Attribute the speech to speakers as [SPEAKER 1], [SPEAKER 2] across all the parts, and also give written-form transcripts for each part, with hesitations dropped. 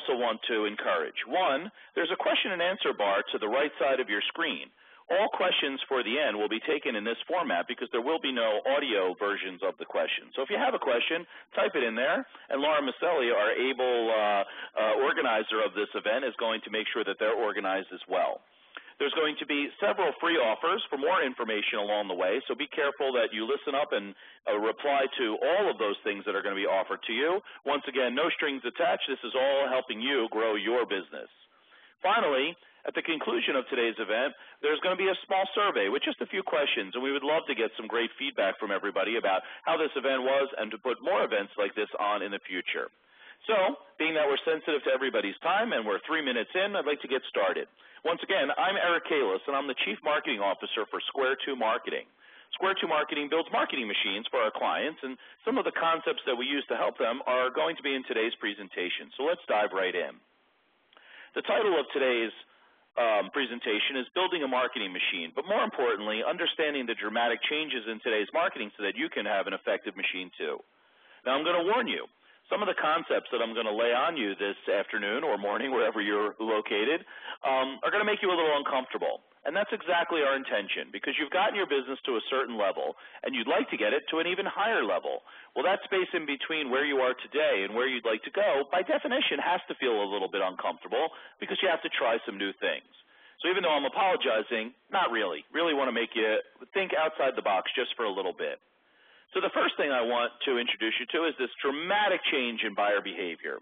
[SPEAKER 1] also want to encourage. One, there's a question and answer bar to the right side of your screen. All questions for the end will be taken in this format because there will be no audio versions of the question. So if you have a question, type it in there, and Laura Maselli, our able organizer of this event, is going to make sure that they're organized as well. There's going to be several free offers for more information along the way, so be careful that you listen up and reply to all of those things that are going to be offered to you. Once again, no strings attached. This is all helping you grow your business. Finally, at the conclusion of today's event, there's going to be a small survey with just a few questions, and we would love to get some great feedback from everybody about how this event was and to put more events like this on in the future. So, being that we're sensitive to everybody's time and we're 3 minutes in, I'd like to get started. Once again, I'm Eric Kalis, and I'm the Chief Marketing Officer for Square 2 Marketing. Square 2 Marketing builds marketing machines for our clients, and some of the concepts that we use to help them are going to be in today's presentation. So let's dive right in. The title of today's presentation is Building a Marketing Machine, but more importantly, understanding the dramatic changes in today's marketing so that you can have an effective machine too. Now, I'm going to warn you, some of the concepts that I'm going to lay on you this afternoon or morning, wherever you're located, are going to make you a little uncomfortable. And that's exactly our intention, because you've gotten your business to a certain level, and you'd like to get it to an even higher level. Well, that space in between where you are today and where you'd like to go, by definition, has to feel a little bit uncomfortable because you have to try some new things. So even though I'm apologizing, not really. Really want to make you think outside the box just for a little bit. So the first thing I want to introduce you to is this dramatic change in buyer behavior.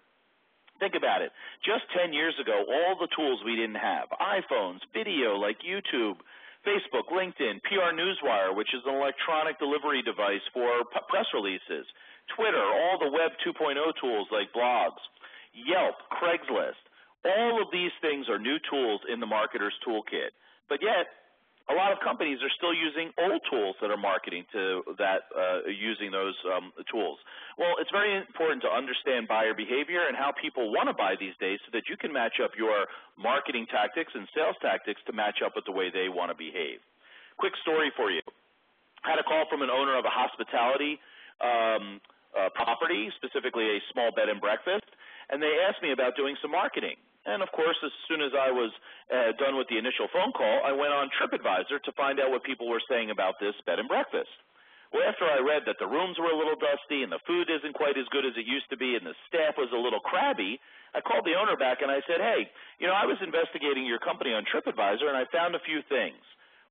[SPEAKER 1] Think about it. Just 10 years ago, all the tools we didn't have, iPhones, video like YouTube, Facebook, LinkedIn, PR Newswire, which is an electronic delivery device for press releases, Twitter, all the Web 2.0 tools like blogs, Yelp, Craigslist. All of these things are new tools in the marketer's toolkit. But yet, a lot of companies are still using old tools that are marketing to that, using those tools. Well, it's very important to understand buyer behavior and how people want to buy these days so that you can match up your marketing tactics and sales tactics to match up with the way they want to behave. Quick story for you. I had a call from an owner of a hospitality property, specifically a small bed and breakfast, and they asked me about doing some marketing. And, of course, as soon as I was done with the initial phone call, I went on TripAdvisor to find out what people were saying about this bed and breakfast. Well, after I read that the rooms were a little dusty and the food isn't quite as good as it used to be and the staff was a little crabby, I called the owner back and I said, hey, you know, I was investigating your company on TripAdvisor and I found a few things.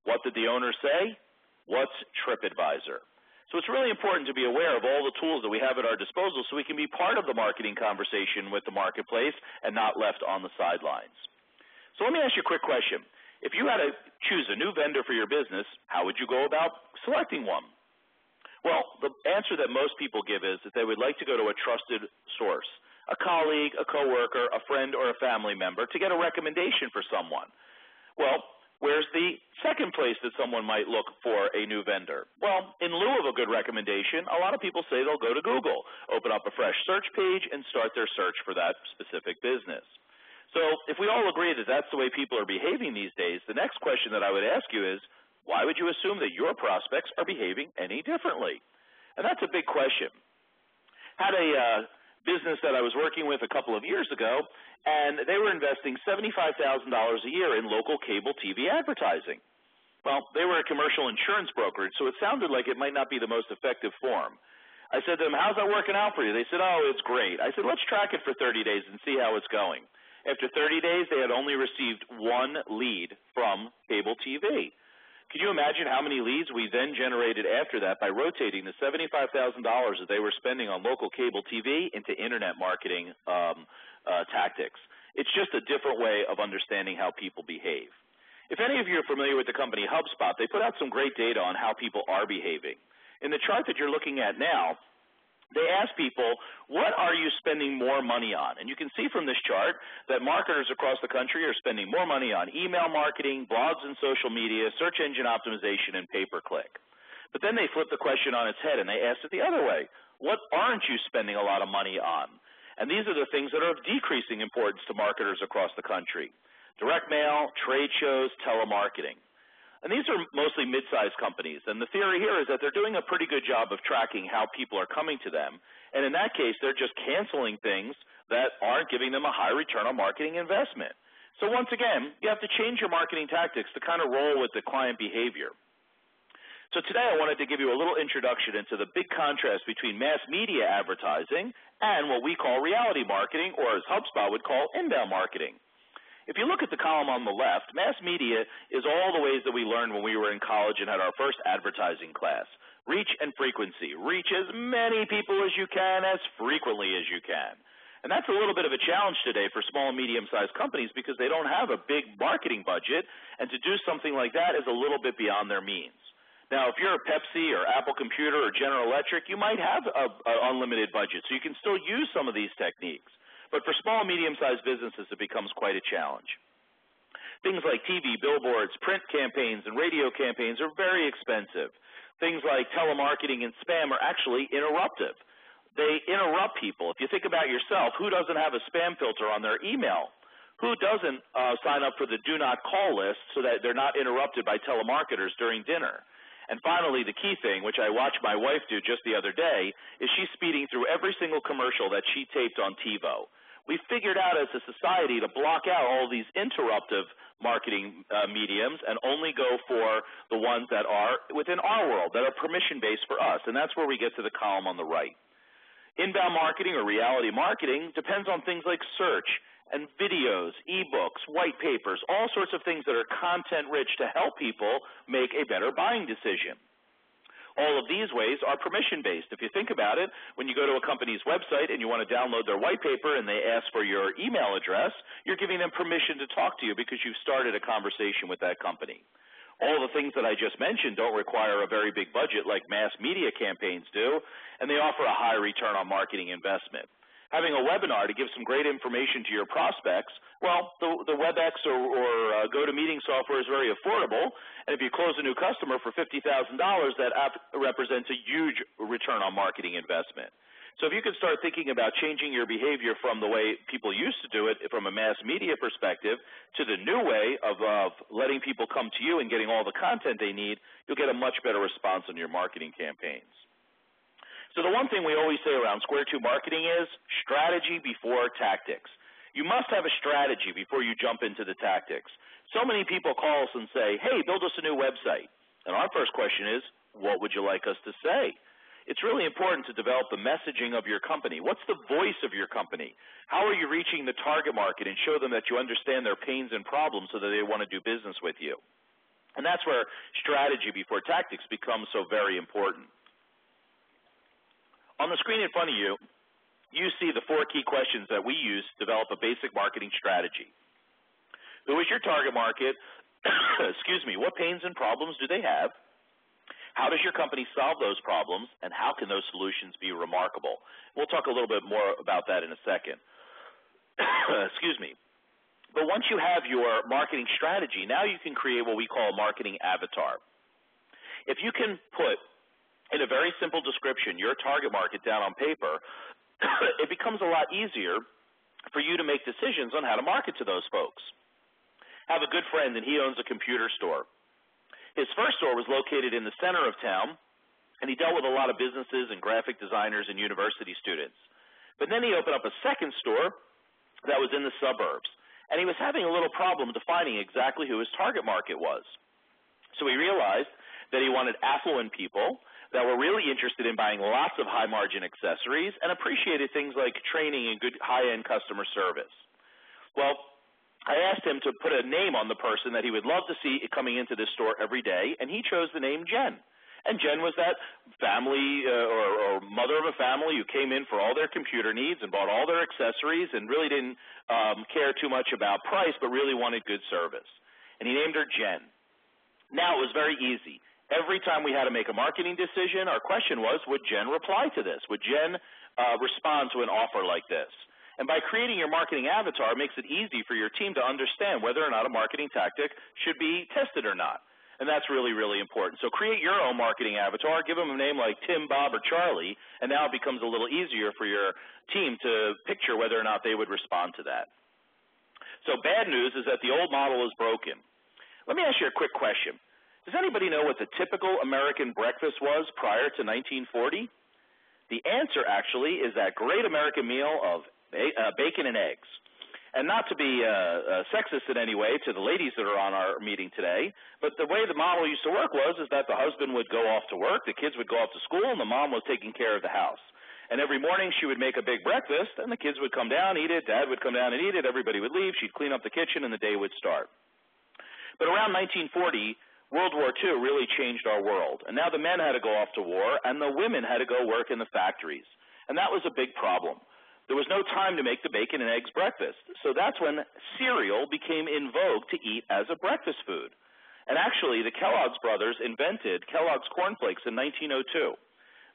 [SPEAKER 1] What did the owner say? What's TripAdvisor? So it's really important to be aware of all the tools that we have at our disposal so we can be part of the marketing conversation with the marketplace and not left on the sidelines. So let me ask you a quick question. If you had to choose a new vendor for your business, how would you go about selecting one? Well, the answer that most people give is that they would like to go to a trusted source, a colleague, a coworker, a friend, or a family member to get a recommendation for someone. Well, where's the second place that someone might look for a new vendor? Well, in lieu of a good recommendation, a lot of people say they'll go to Google, open up a fresh search page, and start their search for that specific business. So if we all agree that that's the way people are behaving these days, the next question that I would ask you is, why would you assume that your prospects are behaving any differently? And that's a big question. Had a business that I was working with a couple of years ago, and they were investing $75,000 a year in local cable TV advertising. Well, they were a commercial insurance brokerage, so it sounded like it might not be the most effective form. I said to them, how's that working out for you? They said, oh, it's great. I said, let's track it for 30 days and see how it's going. After 30 days, they had only received one lead from cable TV. Could you imagine how many leads we then generated after that by rotating the $75,000 that they were spending on local cable TV into internet marketing tactics? It's just a different way of understanding how people behave. If any of you are familiar with the company Hubspot, they put out some great data on how people are behaving. In the chart that you're looking at now, they ask people, what are you spending more money on? And you can see from this chart that marketers across the country are spending more money on email marketing, blogs and social media, search engine optimization, and pay-per-click. But then they flip the question on its head and they ask it the other way. What aren't you spending a lot of money on? And these are the things that are of decreasing importance to marketers across the country. Direct mail, trade shows, telemarketing. And these are mostly mid-sized companies, and the theory here is that they're doing a pretty good job of tracking how people are coming to them, and in that case, they're just canceling things that aren't giving them a high return on marketing investment. So once again, you have to change your marketing tactics to kind of roll with the client behavior. So today I wanted to give you a little introduction into the big contrast between mass media advertising and what we call reality marketing, or as Hubspot would call inbound marketing. If you look at the column on the left, mass media is all the ways that we learned when we were in college and had our first advertising class. Reach and frequency. Reach as many people as you can, as frequently as you can. And that's a little bit of a challenge today for small and medium-sized companies because they don't have a big marketing budget, and to do something like that is a little bit beyond their means. Now, if you're a Pepsi or Apple Computer or General Electric, you might have an unlimited budget, so you can still use some of these techniques. But for small and medium-sized businesses, it becomes quite a challenge. Things like TV, billboards, print campaigns, and radio campaigns are very expensive. Things like telemarketing and spam are actually interruptive. They interrupt people. If you think about yourself, who doesn't have a spam filter on their email? Who doesn't sign up for the do not call list so that they're not interrupted by telemarketers during dinner? And finally, the key thing, which I watched my wife do just the other day, is she's speeding through every single commercial that she taped on TiVo. We figured out as a society to block out all these interruptive marketing mediums and only go for the ones that are within our world, that are permission-based for us, and that's where we get to the column on the right. Inbound marketing or reality marketing depends on things like search and videos, ebooks, white papers, all sorts of things that are content-rich to help people make a better buying decision. All of these ways are permission-based. If you think about it, when you go to a company's website and you want to download their white paper and they ask for your email address, you're giving them permission to talk to you because you've started a conversation with that company. All the things that I just mentioned don't require a very big budget like mass media campaigns do, and they offer a high return on marketing investment. Having a webinar to give some great information to your prospects, well, the WebEx or GoToMeeting software is very affordable, and if you close a new customer for $50,000, that represents a huge return on marketing investment. So if you could start thinking about changing your behavior from the way people used to do it from a mass media perspective to the new way of letting people come to you and getting all the content they need, you'll get a much better response on your marketing campaigns. So the one thing we always say around Square 2 marketing is strategy before tactics. You must have a strategy before you jump into the tactics. So many people call us and say, hey, build us a new website. And our first question is, what would you like us to say? It's really important to develop the messaging of your company. What's the voice of your company? How are you reaching the target market and show them that you understand their pains and problems so that they want to do business with you? And that's where strategy before tactics becomes so very important. On the screen in front of you, you see the 4 key questions that we use to develop a basic marketing strategy. Who is your target market? Excuse me, what pains and problems do they have? How does your company solve those problems, and how can those solutions be remarkable? We'll talk a little bit more about that in a second. Excuse me. But once you have your marketing strategy, now you can create what we call a marketing avatar. If you can put in a very simple description your target market down on paper, it becomes a lot easier for you to make decisions on how to market to those folks. I have a good friend, and he owns a computer store. His first store was located in the center of town, and he dealt with a lot of businesses and graphic designers and university students. But then he opened up a second store that was in the suburbs, and he was having a little problem defining exactly who his target market was. So he realized that he wanted affluent people that were really interested in buying lots of high-margin accessories and appreciated things like training and good high-end customer service. Well, I asked him to put a name on the person that he would love to see coming into this store every day, and he chose the name Jen. And Jen was that family or mother of a family who came in for all their computer needs and bought all their accessories and really didn't care too much about price but really wanted good service. And he named her Jen. Now, it was very easy. Every time we had to make a marketing decision, our question was, would Jen reply to this? Would Jen respond to an offer like this? And by creating your marketing avatar, it makes it easy for your team to understand whether or not a marketing tactic should be tested or not. And that's really, really important. So create your own marketing avatar, give them a name like Tim, Bob, or Charlie, and now it becomes a little easier for your team to picture whether or not they would respond to that. So bad news is that the old model is broken. Let me ask you a quick question. Does anybody know what the typical American breakfast was prior to 1940? The answer actually is that great American meal of bacon and eggs. And not to be sexist in any way to the ladies that are on our meeting today, but the way the model used to work was that the husband would go off to work, the kids would go off to school, and the mom was taking care of the house. And every morning she would make a big breakfast, and the kids would come down, eat it, dad would come down and eat it, everybody would leave, she'd clean up the kitchen, and the day would start. But around 1940, World War II really changed our world. And now the men had to go off to war, and the women had to go work in the factories. And that was a big problem. There was no time to make the bacon and eggs breakfast. So that's when cereal became in vogue to eat as a breakfast food. And actually, the Kelloggs brothers invented Kellogg's cornflakes in 1902.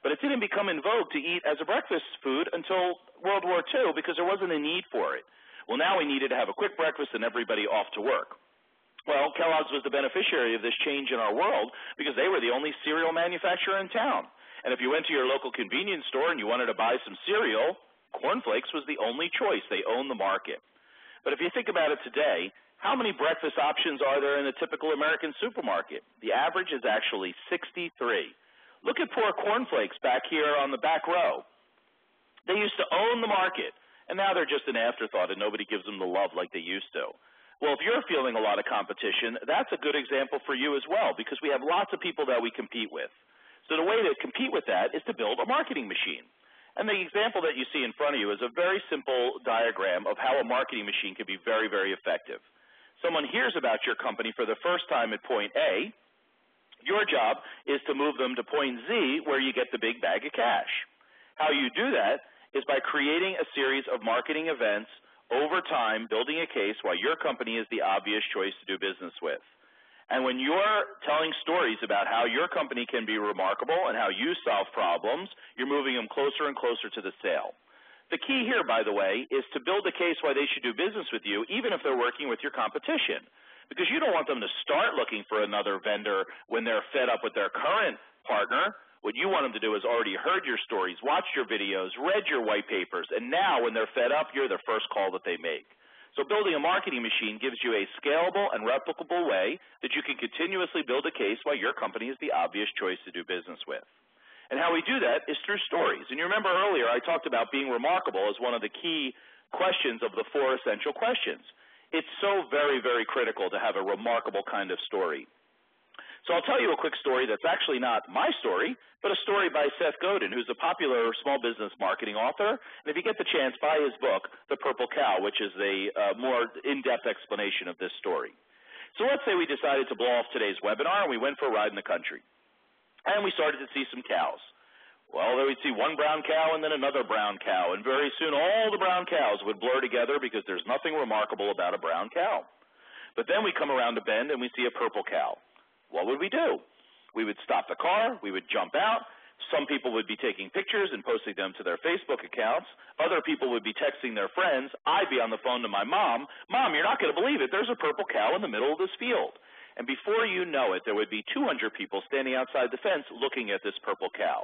[SPEAKER 1] But it didn't become in vogue to eat as a breakfast food until World War II because there wasn't a need for it. Well, now we needed to have a quick breakfast and everybody off to work. Well, Kellogg's was the beneficiary of this change in our world because they were the only cereal manufacturer in town. And if you went to your local convenience store and you wanted to buy some cereal, cornflakes was the only choice. They owned the market. But if you think about it today, how many breakfast options are there in a typical American supermarket? The average is actually 63. Look at poor cornflakes back here on the back row. They used to own the market, and now they're just an afterthought and nobody gives them the love like they used to. Well, if you're feeling a lot of competition, that's a good example for you as well because we have lots of people that we compete with. So the way to compete with that is to build a marketing machine. And the example that you see in front of you is a very simple diagram of how a marketing machine can be very, very effective. Someone hears about your company for the first time at point A. Your job is to move them to point Z where you get the big bag of cash. How you do that is by creating a series of marketing events over time, building a case why your company is the obvious choice to do business with. And when you're telling stories about how your company can be remarkable and how you solve problems, you're moving them closer and closer to the sale. The key here, by the way, is to build a case why they should do business with you, even if they're working with your competition. Because you don't want them to start looking for another vendor when they're fed up with their current partner. What you want them to do is already heard your stories, watched your videos, read your white papers, and now when they're fed up, you're the first call that they make. So building a marketing machine gives you a scalable and replicable way that you can continuously build a case why your company is the obvious choice to do business with. And how we do that is through stories. And you remember earlier I talked about being remarkable as one of the key questions of the 4 essential questions. It's so very, very critical to have a remarkable kind of story. So I'll tell you a quick story that's actually not my story, but a story by Seth Godin, who's a popular small business marketing author. And if you get the chance, buy his book, The Purple Cow, which is a more in-depth explanation of this story. So let's say we decided to blow off today's webinar and we went for a ride in the country. And we started to see some cows. Well, then we'd see one brown cow and then another brown cow. And very soon all the brown cows would blur together because there's nothing remarkable about a brown cow. But then we come around a bend and we see a purple cow. What would we do? We would stop the car. We would jump out. Some people would be taking pictures and posting them to their Facebook accounts. Other people would be texting their friends. I'd be on the phone to my mom. Mom, you're not going to believe it. There's a purple cow in the middle of this field. And before you know it, there would be 200 people standing outside the fence looking at this purple cow.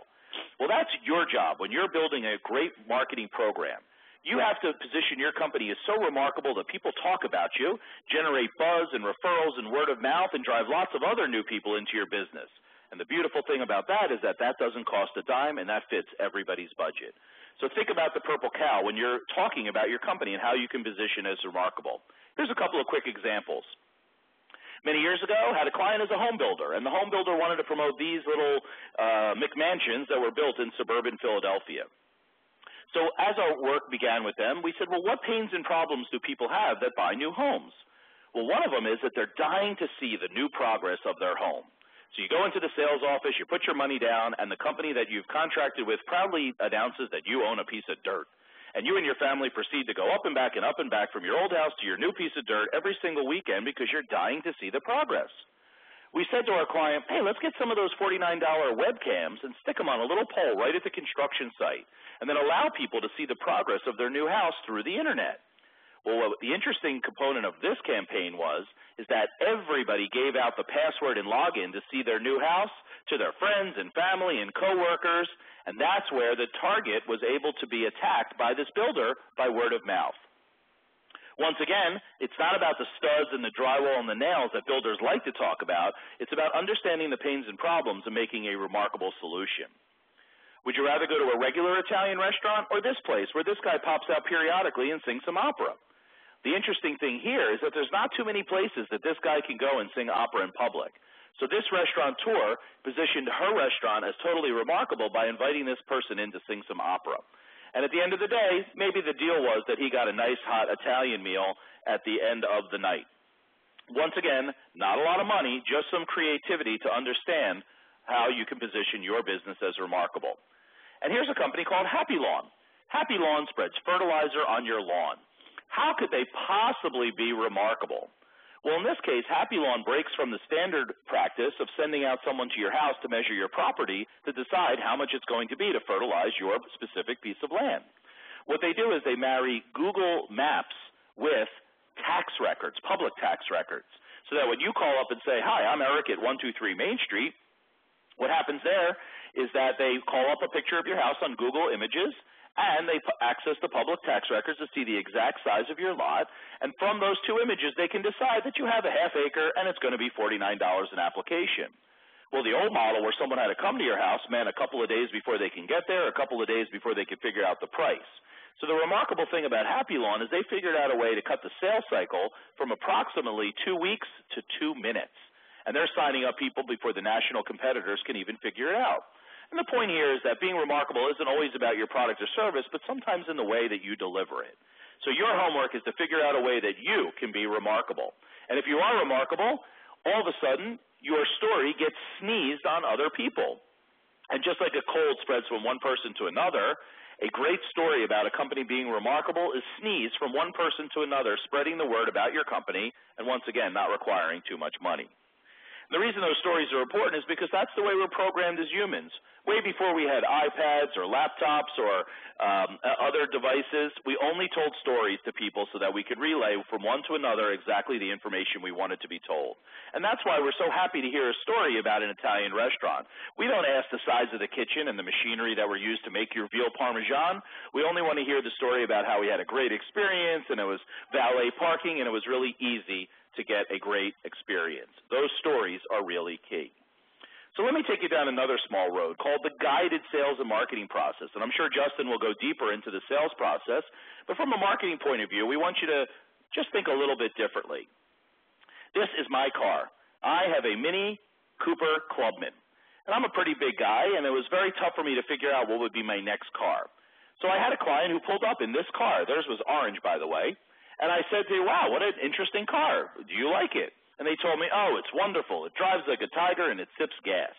[SPEAKER 1] Well, that's your job when you're building a great marketing program. You have to position your company as so remarkable that people talk about you, generate buzz and referrals and word of mouth, and drive lots of other new people into your business. And the beautiful thing about that is that that doesn't cost a dime and that fits everybody's budget. So think about the purple cow when you're talking about your company and how you can position as remarkable. Here's a couple of quick examples. Many years ago, I had a client as a home builder, and the home builder wanted to promote these little McMansions that were built in suburban Philadelphia. So as our work began with them, we said, well, what pains and problems do people have that buy new homes? Well, one of them is that they're dying to see the new progress of their home. So you go into the sales office, you put your money down, and the company that you've contracted with proudly announces that you own a piece of dirt. And you and your family proceed to go up and back from your old house to your new piece of dirt every single weekend because you're dying to see the progress. We said to our client, hey, let's get some of those $49 webcams and stick them on a little pole right at the construction site and then allow people to see the progress of their new house through the internet. Well, what the interesting component of this campaign is that everybody gave out the password and login to see their new house to their friends and family and coworkers, and that's where the target was able to be attacked by this builder by word of mouth. Once again, it's not about the studs and the drywall and the nails that builders like to talk about. It's about understanding the pains and problems and making a remarkable solution. Would you rather go to a regular Italian restaurant or this place where this guy pops out periodically and sings some opera? The interesting thing here is that there's not too many places that this guy can go and sing opera in public. So this restaurateur positioned her restaurant as totally remarkable by inviting this person in to sing some opera. And at the end of the day, maybe the deal was that he got a nice hot Italian meal at the end of the night. Once again, not a lot of money, just some creativity to understand how you can position your business as remarkable. And here's a company called Happy Lawn. Happy Lawn spreads fertilizer on your lawn. How could they possibly be remarkable? Well, in this case, Happy Lawn breaks from the standard practice of sending out someone to your house to measure your property to decide how much it's going to be to fertilize your specific piece of land. What they do is they marry Google Maps with tax records, public tax records, so that when you call up and say, hi, I'm Eric at 123 Main Street, what happens there is that they call up a picture of your house on Google Images, and they access the public tax records to see the exact size of your lot. And from those two images, they can decide that you have a half acre and it's going to be $49 an application. Well, the old model where someone had to come to your house meant a couple of days before they can get there, a couple of days before they could figure out the price. So the remarkable thing about Happy Lawn is they figured out a way to cut the sales cycle from approximately 2 weeks to 2 minutes. And they're signing up people before the national competitors can even figure it out. And the point here is that being remarkable isn't always about your product or service, but sometimes in the way that you deliver it. So your homework is to figure out a way that you can be remarkable. And if you are remarkable, all of a sudden your story gets sneezed on other people. And just like a cold spreads from one person to another, a great story about a company being remarkable is sneezed from one person to another, spreading the word about your company, and once again, not requiring too much money. The reason those stories are important is because that's the way we're programmed as humans. Way before we had iPads or laptops or other devices, we only told stories to people so that we could relay from one to another exactly the information we wanted to be told. And that's why we're so happy to hear a story about an Italian restaurant. We don't ask the size of the kitchen and the machinery that were used to make your veal parmesan. We only want to hear the story about how we had a great experience and it was valet parking and it was really easy to get a great experience. Those stories are really key. So let me take you down another small road called the guided sales and marketing process. And I'm sure Justin will go deeper into the sales process. But from a marketing point of view, we want you to just think a little bit differently. This is my car. I have a Mini Cooper Clubman. And I'm a pretty big guy, and it was very tough for me to figure out what would be my next car. So I had a client who pulled up in this car. Theirs was orange, by the way. And I said to you, wow, what an interesting car. Do you like it? And they told me, oh, it's wonderful. It drives like a tiger and it sips gas.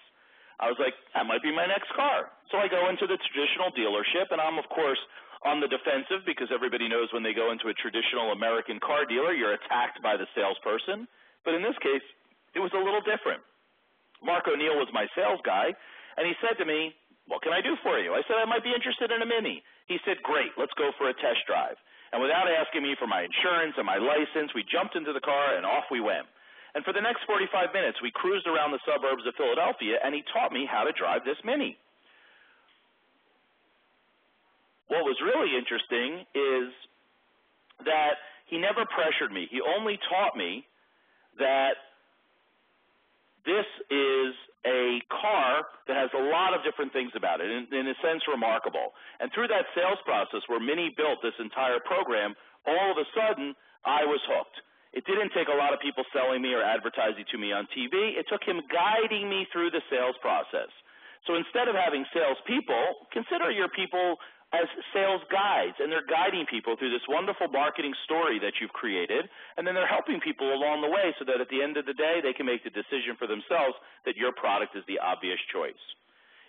[SPEAKER 1] I was like, that might be my next car. So I go into the traditional dealership, and I'm, of course, on the defensive because everybody knows when they go into a traditional American car dealer, you're attacked by the salesperson. But in this case, it was a little different. Mark ONeill was my sales guy, and he said to me, what can I do for you? I said, I might be interested in a Mini. He said, great, let's go for a test drive. And without asking me for my insurance and my license, we jumped into the car and off we went. And for the next 45 minutes, we cruised around the suburbs of Philadelphia, and he taught me how to drive this Mini. What was really interesting is that he never pressured me. He only taught me that this is a car that has a lot of different things about it, in a sense remarkable. And through that sales process where Mini built this entire program, all of a sudden I was hooked. It didn't take a lot of people selling me or advertising to me on TV. It took him guiding me through the sales process. So instead of having salespeople, consider your people as sales guides, and they're guiding people through this wonderful marketing story that you've created, and then they're helping people along the way so that at the end of the day, they can make the decision for themselves that your product is the obvious choice.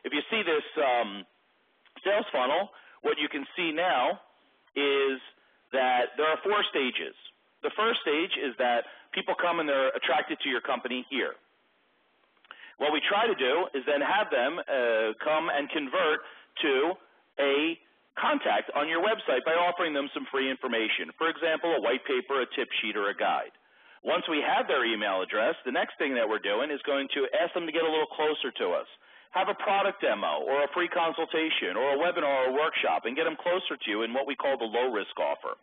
[SPEAKER 1] If you see this sales funnel, what you can see now is that there are 4 stages. The first stage is that people come and they're attracted to your company here. What we try to do is then have them come and convert to a contact on your website by offering them some free information. For example, a white paper, a tip sheet, or a guide. Once we have their email address, the next thing that we're doing is going to ask them to get a little closer to us. Have a product demo or a free consultation or a webinar or a workshop and get them closer to you in what we call the low-risk offer.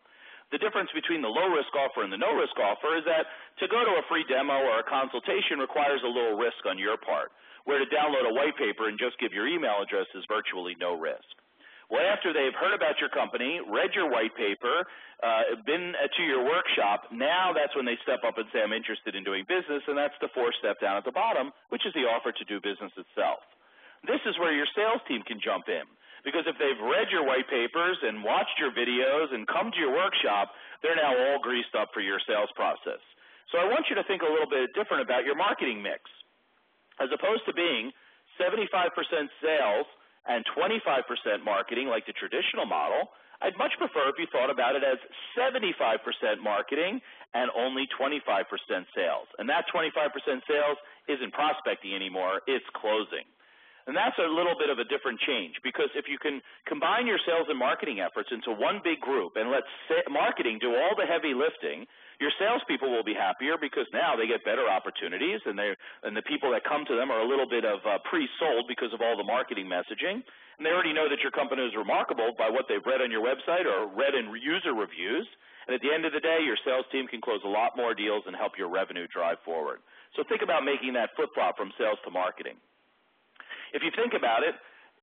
[SPEAKER 1] The difference between the low-risk offer and the no-risk offer is that to go to a free demo or a consultation requires a little risk on your part, where to download a white paper and just give your email address is virtually no risk. Well, after they've heard about your company, read your white paper, been to your workshop, now that's when they step up and say, I'm interested in doing business, and that's the fourth step down at the bottom, which is the offer to do business itself. This is where your sales team can jump in. Because if they've read your white papers and watched your videos and come to your workshop, they're now all greased up for your sales process. So I want you to think a little bit different about your marketing mix. As opposed to being 75% sales and 25% marketing like the traditional model, I'd much prefer if you thought about it as 75% marketing and only 25% sales. And that 25% sales isn't prospecting anymore, it's closing. And that's a little bit of a different change, because if you can combine your sales and marketing efforts into one big group and let marketing do all the heavy lifting, your salespeople will be happier because now they get better opportunities, and the people that come to them are a little bit of pre-sold because of all the marketing messaging. And they already know that your company is remarkable by what they've read on your website or read in user reviews. And at the end of the day, your sales team can close a lot more deals and help your revenue drive forward. So think about making that flip-flop from sales to marketing. If you think about it,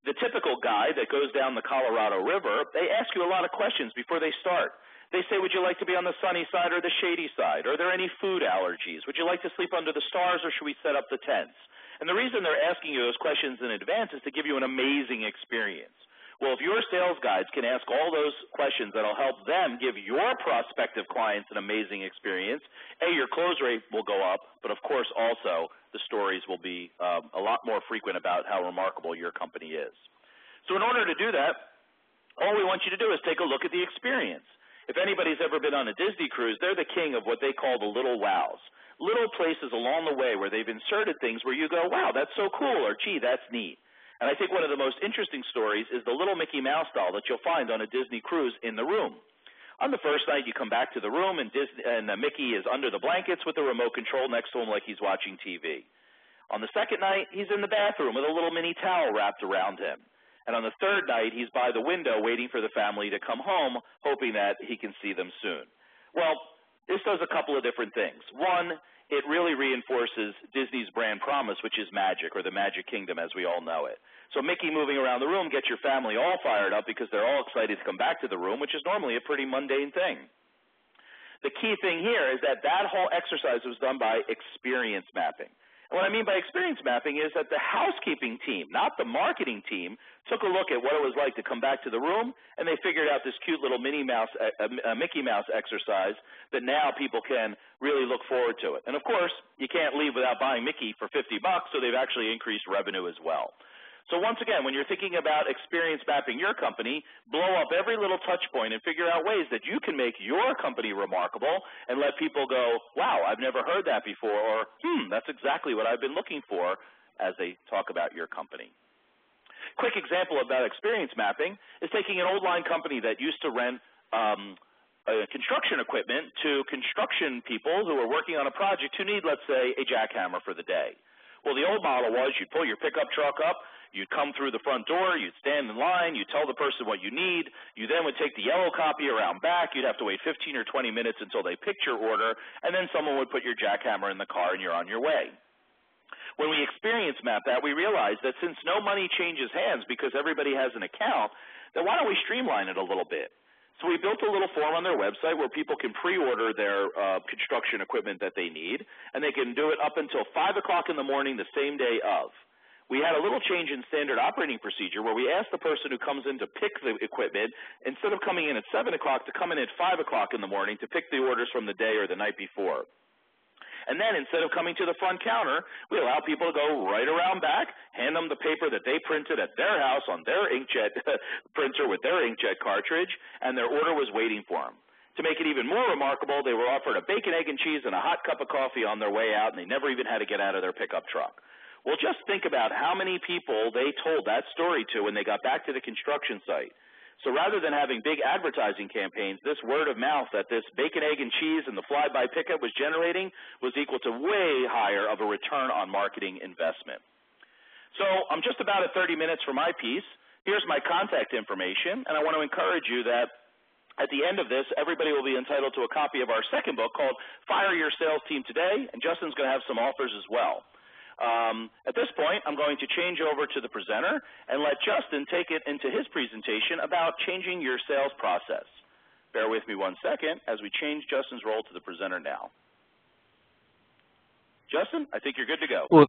[SPEAKER 1] the typical guy that goes down the Colorado River, they ask you a lot of questions before they start. They say, would you like to be on the sunny side or the shady side? Are there any food allergies? Would you like to sleep under the stars, or should we set up the tents? And the reason they're asking you those questions in advance is to give you an amazing experience. Well, if your sales guides can ask all those questions that will help them give your prospective clients an amazing experience, A, your close rate will go up, but of course also the stories will be a lot more frequent about how remarkable your company is. So in order to do that, all we want you to do is take a look at the experience. If anybody's ever been on a Disney cruise, they're the king of what they call the little wows. Little places along the way where they've inserted things where you go, wow, that's so cool, or gee, that's neat. And I think one of the most interesting stories is the little Mickey Mouse doll that you'll find on a Disney cruise in the room. On the first night, you come back to the room, and Mickey is under the blankets with the remote control next to him like he's watching TV. On the second night, he's in the bathroom with a little mini towel wrapped around him. And on the third night, he's by the window waiting for the family to come home, hoping that he can see them soon. Well, this does a couple of different things. One, it really reinforces Disney's brand promise, which is magic, or the Magic Kingdom as we all know it. So Mickey moving around the room gets your family all fired up because they're all excited to come back to the room, which is normally a pretty mundane thing. The key thing here is that that whole exercise was done by experience mapping. And what I mean by experience mapping is that the housekeeping team, not the marketing team, took a look at what it was like to come back to the room, and they figured out this cute little Mickey Mouse exercise that now people can really look forward to it. And of course, you can't leave without buying Mickey for $50, so they've actually increased revenue as well. So once again, when you're thinking about experience mapping your company, blow up every little touch point and figure out ways that you can make your company remarkable and let people go, wow, I've never heard that before, or that's exactly what I've been looking for as they talk about your company. Quick example about experience mapping is taking an old line company that used to rent construction equipment to construction people who are working on a project who need, let's say, a jackhammer for the day. Well, the old model was you'd pull your pickup truck up, you'd come through the front door, you'd stand in line, you'd tell the person what you need, you then would take the yellow copy around back, you'd have to wait 15 or 20 minutes until they picked your order, and then someone would put your jackhammer in the car and you're on your way. When we experience map that, we realized that since no money changes hands because everybody has an account, then why don't we streamline it a little bit? So we built a little form on their website where people can pre-order their construction equipment that they need, and they can do it up until 5 o'clock in the morning the same day of. We had a little change in standard operating procedure where we asked the person who comes in to pick the equipment, instead of coming in at 7 o'clock, to come in at 5 o'clock in the morning to pick the orders from the day or the night before. And then instead of coming to the front counter, we allow people to go right around back, hand them the paper that they printed at their house on their inkjet printer with their inkjet cartridge, and their order was waiting for them. To make it even more remarkable, they were offered a bacon, egg, and cheese and a hot cup of coffee on their way out, and they never even had to get out of their pickup truck. Well, just think about how many people they told that story to when they got back to the construction site. So rather than having big advertising campaigns, this word of mouth that this bacon, egg, and cheese and the fly-by pickup was generating was equal to way higher of a return on marketing investment. So I'm just about at 30 minutes for my piece. Here's my contact information, and I want to encourage you that At the end of this, everybody will be entitled to a copy of our second book called Fire Your Sales Team Today, and Justin's going to have some authors as well. At this point, I'm going to change over to the presenter and let Justin take it into his presentation about changing your sales process. Bear with me one second as we change Justin's role to the presenter now. Justin, I think you're good to go.
[SPEAKER 2] Well,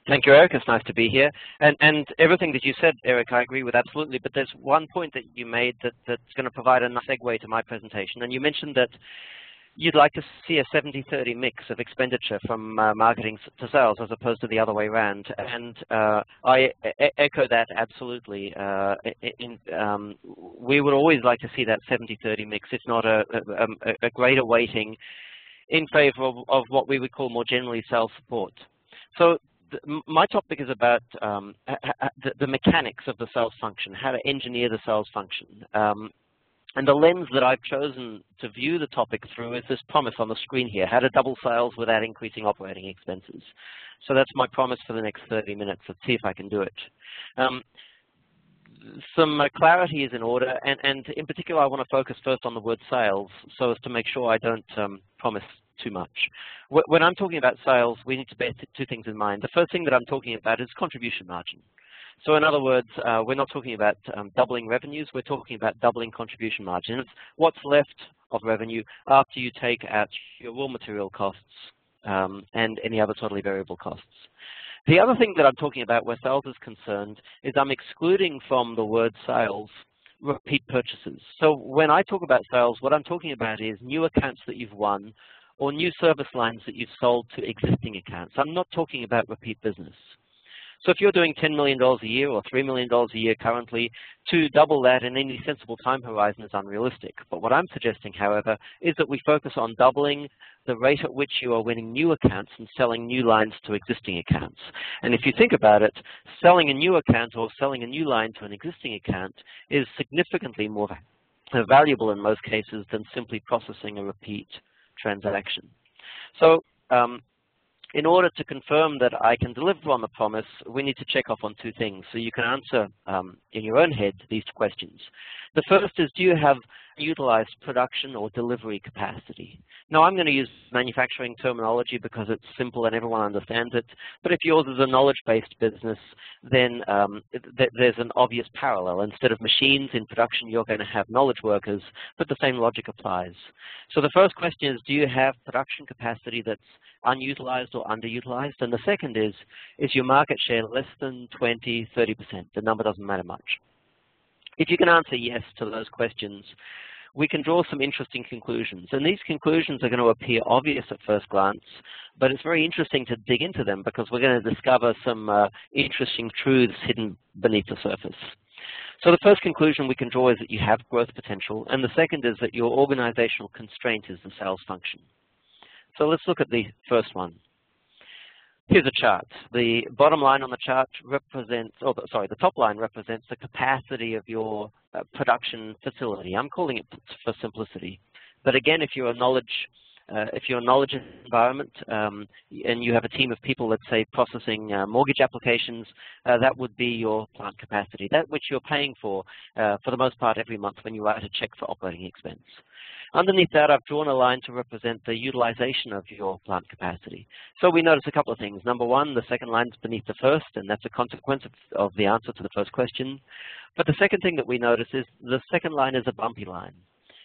[SPEAKER 2] thank you, Eric. It's nice to be here. And everything that you said, Eric, I agree with absolutely. But there's one point that you made that's going to provide a nice segue to my presentation. And you mentioned that you'd like to see a 70-30 mix of expenditure from marketing to sales as opposed to the other way around. And I echo that absolutely. We would always like to see that 70-30 mix, if not a greater weighting in favor of what we would call more generally sales support. So my topic is about the mechanics of the sales function, how to engineer the sales function. And the lens that I've chosen to view the topic through is this promise on the screen here, how to double sales without increasing operating expenses. So that's my promise for the next 30 minutes. Let's see if I can do it. Some clarity is in order, and in particular I want to focus first on the word sales so as to make sure I don't promise too much. When I'm talking about sales, we need to bear two things in mind. The first thing that I'm talking about is contribution margin. So in other words, we're not talking about doubling revenues, we're talking about doubling contribution margin. It's what's left of revenue after you take out your raw material costs and any other totally variable costs. The other thing that I'm talking about where sales is concerned is I'm excluding from the word sales repeat purchases. So when I talk about sales, what I'm talking about is new accounts that you've won or new service lines that you've sold to existing accounts. I'm not talking about repeat business. So if you're doing $10 million a year or $3 million a year currently, to double that in any sensible time horizon is unrealistic. But what I'm suggesting, however, is that we focus on doubling the rate at which you are winning new accounts and selling new lines to existing accounts. And if you think about it, selling a new account or selling a new line to an existing account is significantly more valuable in most cases than simply processing a repeat transaction. So in order to confirm that I can deliver on the promise, we need to check off on two things. So you can answer in your own head these two questions. The first is, do you have utilized production or delivery capacity? Now, I'm going to use manufacturing terminology because it's simple and everyone understands it. But if yours is a knowledge-based business, then there's an obvious parallel. Instead of machines in production, you're going to have knowledge workers, but the same logic applies. So the first question is, do you have production capacity that's unutilized or underutilized? And the second is your market share less than 20, 30%? The number doesn't matter much. If you can answer yes to those questions, we can draw some interesting conclusions. And these conclusions are going to appear obvious at first glance, but it's very interesting to dig into them because we're going to discover some interesting truths hidden beneath the surface. So the first conclusion we can draw is that you have growth potential, and the second is that your organizational constraint is the sales function. So let's look at the first one. Here's a chart. The bottom line on the chart represents, the top line represents the capacity of your production facility. I'm calling it for simplicity. But again, if you're a knowledge environment and you have a team of people, let's say, processing mortgage applications, that would be your plant capacity, that which you're paying for the most part every month when you write a check for operating expense. Underneath that, I've drawn a line to represent the utilization of your plant capacity. So we notice a couple of things. Number one, the second line is beneath the first, and that's a consequence of the answer to the first question. But the second thing that we notice is the second line is a bumpy line.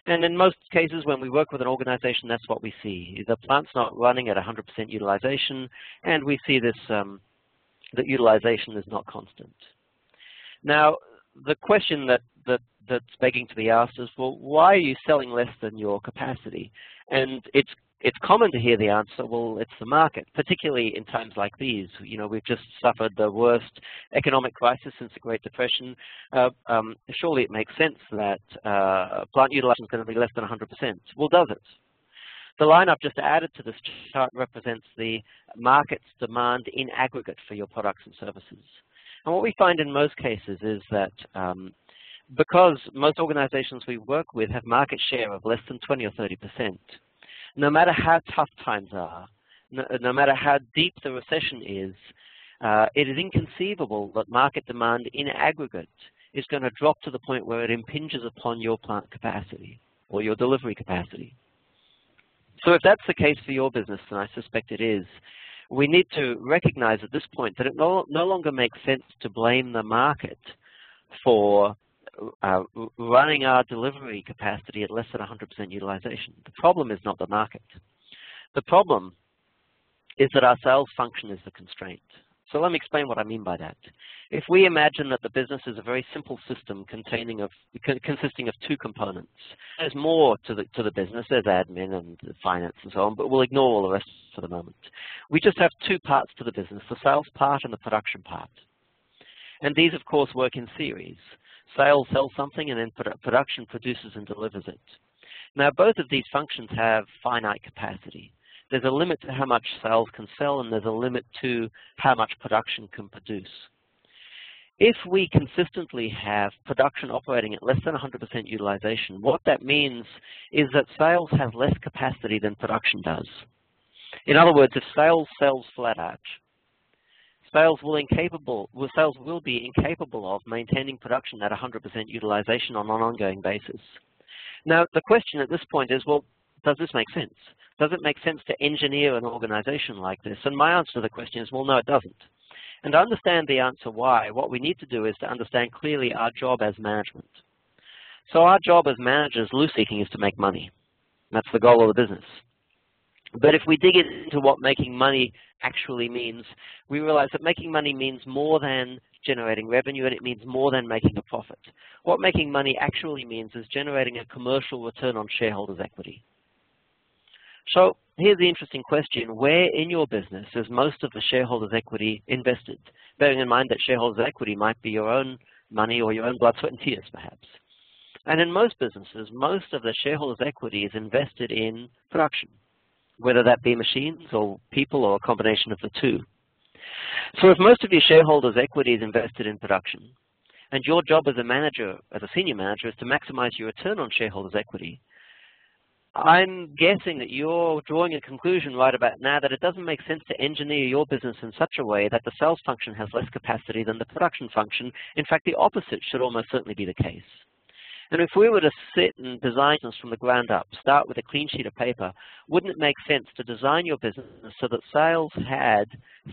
[SPEAKER 2] And in most cases, when we work with an organization, that's what we see. The plant's not running at 100% utilization, and we see this, that utilization is not constant. Now, the question that's begging to be asked is, well, why are you selling less than your capacity? And it's common to hear the answer, well, it's the market, particularly in times like these. You know, we've just suffered the worst economic crisis since the Great Depression. Surely it makes sense that plant utilization is going to be less than 100%. Well, does it? The line I've just added to this chart represents the market's demand in aggregate for your products and services. And what we find in most cases is that because most organizations we work with have market share of less than 20 or 30%, no matter how tough times are, no matter how deep the recession is, it is inconceivable that market demand in aggregate is going to drop to the point where it impinges upon your plant capacity. or your delivery capacity. So if that's the case for your business, and I suspect it is, we need to recognize at this point that it no longer makes sense to blame the market for running our delivery capacity at less than 100% utilization. The problem is not the market. The problem is that our sales function is the constraint. So let me explain what I mean by that. If we imagine that the business is a very simple system consisting of two components, there's more to the business, there's admin and finance and so on, but we'll ignore all the rest for the moment. We just have two parts to the business, the sales part and the production part. And these, of course, work in series. Sales sells something and then production produces and delivers it. Now, both of these functions have finite capacity. There's a limit to how much sales can sell, and there's a limit to how much production can produce. If we consistently have production operating at less than 100% utilization, what that means is that sales have less capacity than production does. In other words, if sales sells flat out, sales will be incapable of maintaining production at 100% utilization on an ongoing basis. Now, the question at this point is, well, does this make sense? Does it make sense to engineer an organization like this? And my answer to the question is, well, no, it doesn't. And to understand the answer why, what we need to do is to understand clearly our job as management. So our job as managers, loose speaking, is to make money. That's the goal of the business. But if we dig into what making money actually means, we realize that making money means more than generating revenue, and it means more than making a profit. What making money actually means is generating a commercial return on shareholders' equity. So here's the interesting question. Where in your business is most of the shareholders' equity invested? Bearing in mind that shareholders' equity might be your own money or your own blood, sweat, and tears, perhaps. And in most businesses, most of the shareholders' equity is invested in production, whether that be machines or people or a combination of the two. So if most of your shareholders' equity is invested in production, and your job as a manager, as a senior manager, is to maximize your return on shareholders' equity, I'm guessing that you're drawing a conclusion right about now that it doesn't make sense to engineer your business in such a way that the sales function has less capacity than the production function. In fact, the opposite should almost certainly be the case. And if we were to sit and design this from the ground up, start with a clean sheet of paper, wouldn't it make sense to design your business so that sales had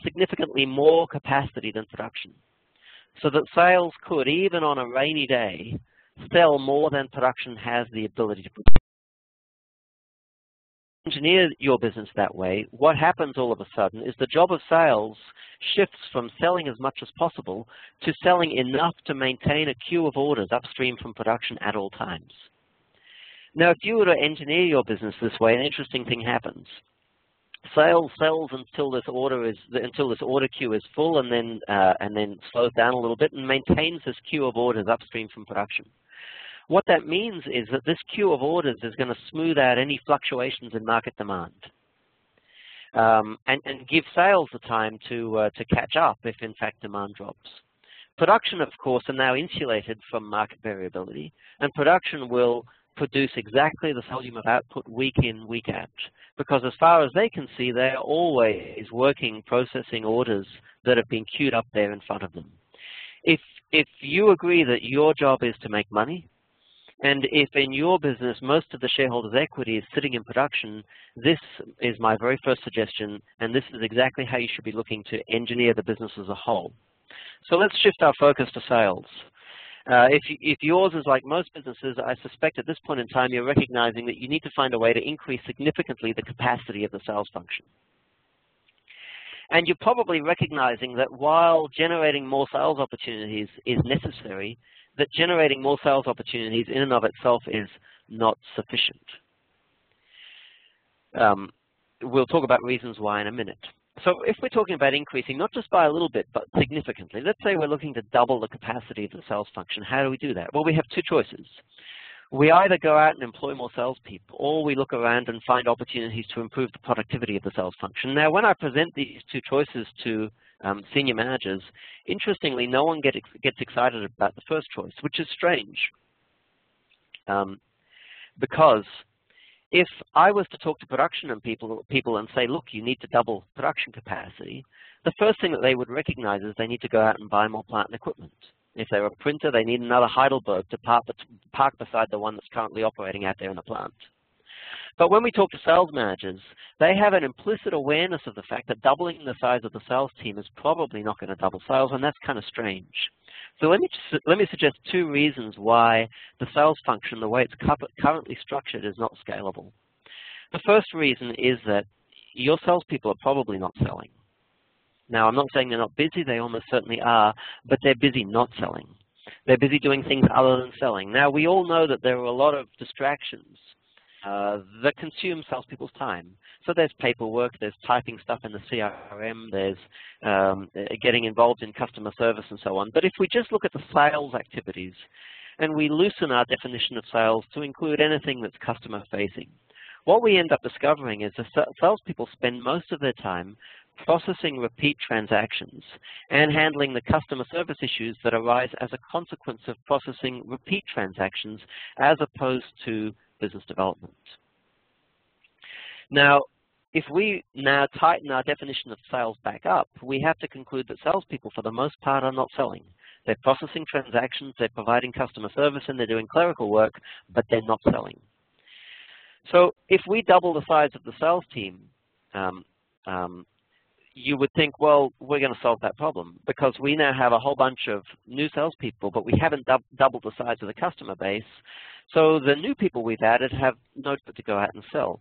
[SPEAKER 2] significantly more capacity than production? So that sales could, even on a rainy day, sell more than production has the ability to produce. Engineer your business that way, what happens all of a sudden is the job of sales shifts from selling as much as possible to selling enough to maintain a queue of orders upstream from production at all times. Now, if you were to engineer your business this way, an interesting thing happens. Sales sells until this order queue is full, and then slows down a little bit and maintains this queue of orders upstream from production. What that means is that this queue of orders is going to smooth out any fluctuations in market demand and give sales the time to catch up if, in fact, demand drops. Production, of course, are now insulated from market variability, and production will produce exactly the volume of output week in, week out, because as far as they can see, they're always working, processing orders that have been queued up there in front of them. If you agree that your job is to make money, and if in your business most of the shareholders' equity is sitting in production, this is my very first suggestion, and this is exactly how you should be looking to engineer the business as a whole. So let's shift our focus to sales. If yours is like most businesses, I suspect at this point in time you're recognizing that you need to find a way to increase significantly the capacity of the sales function. And you're probably recognizing that while generating more sales opportunities is necessary, that generating more sales opportunities in and of itself is not sufficient. We'll talk about reasons why in a minute. So if we're talking about increasing, not just by a little bit, but significantly, let's say we're looking to double the capacity of the sales function. How do we do that? Well, we have two choices. We either go out and employ more salespeople, or we look around and find opportunities to improve the productivity of the sales function. Now, when I present these two choices to senior managers, interestingly, no one gets excited about the first choice, which is strange. Because if I was to talk to production and people and say, look, you need to double production capacity, the first thing that they would recognize is they need to go out and buy more plant and equipment. If they're a printer, they need another Heidelberg to park beside the one that's currently operating out there in the plant. But when we talk to sales managers, they have an implicit awareness of the fact that doubling the size of the sales team is probably not going to double sales, and that's kind of strange. So let me suggest 2 reasons why the sales function, the way it's currently structured, is not scalable. The first reason is that your salespeople are probably not selling. Now, I'm not saying they're not busy, they almost certainly are, but they're busy not selling. They're busy doing things other than selling. Now, we all know that there are a lot of distractions that consume salespeople's time. So there's paperwork, there's typing stuff in the CRM, there's getting involved in customer service and so on. But if we just look at the sales activities and we loosen our definition of sales to include anything that's customer facing, what we end up discovering is that salespeople spend most of their time processing repeat transactions and handling the customer service issues that arise as a consequence of processing repeat transactions as opposed to business development. Now, if we now tighten our definition of sales back up, we have to conclude that salespeople, for the most part, are not selling. They're processing transactions, they're providing customer service, and they're doing clerical work, but they're not selling. So if we double the size of the sales team, you would think, well, we're going to solve that problem because we now have a whole bunch of new salespeople, but we haven't doubled the size of the customer base. So the new people we've added have no need to go out and sell.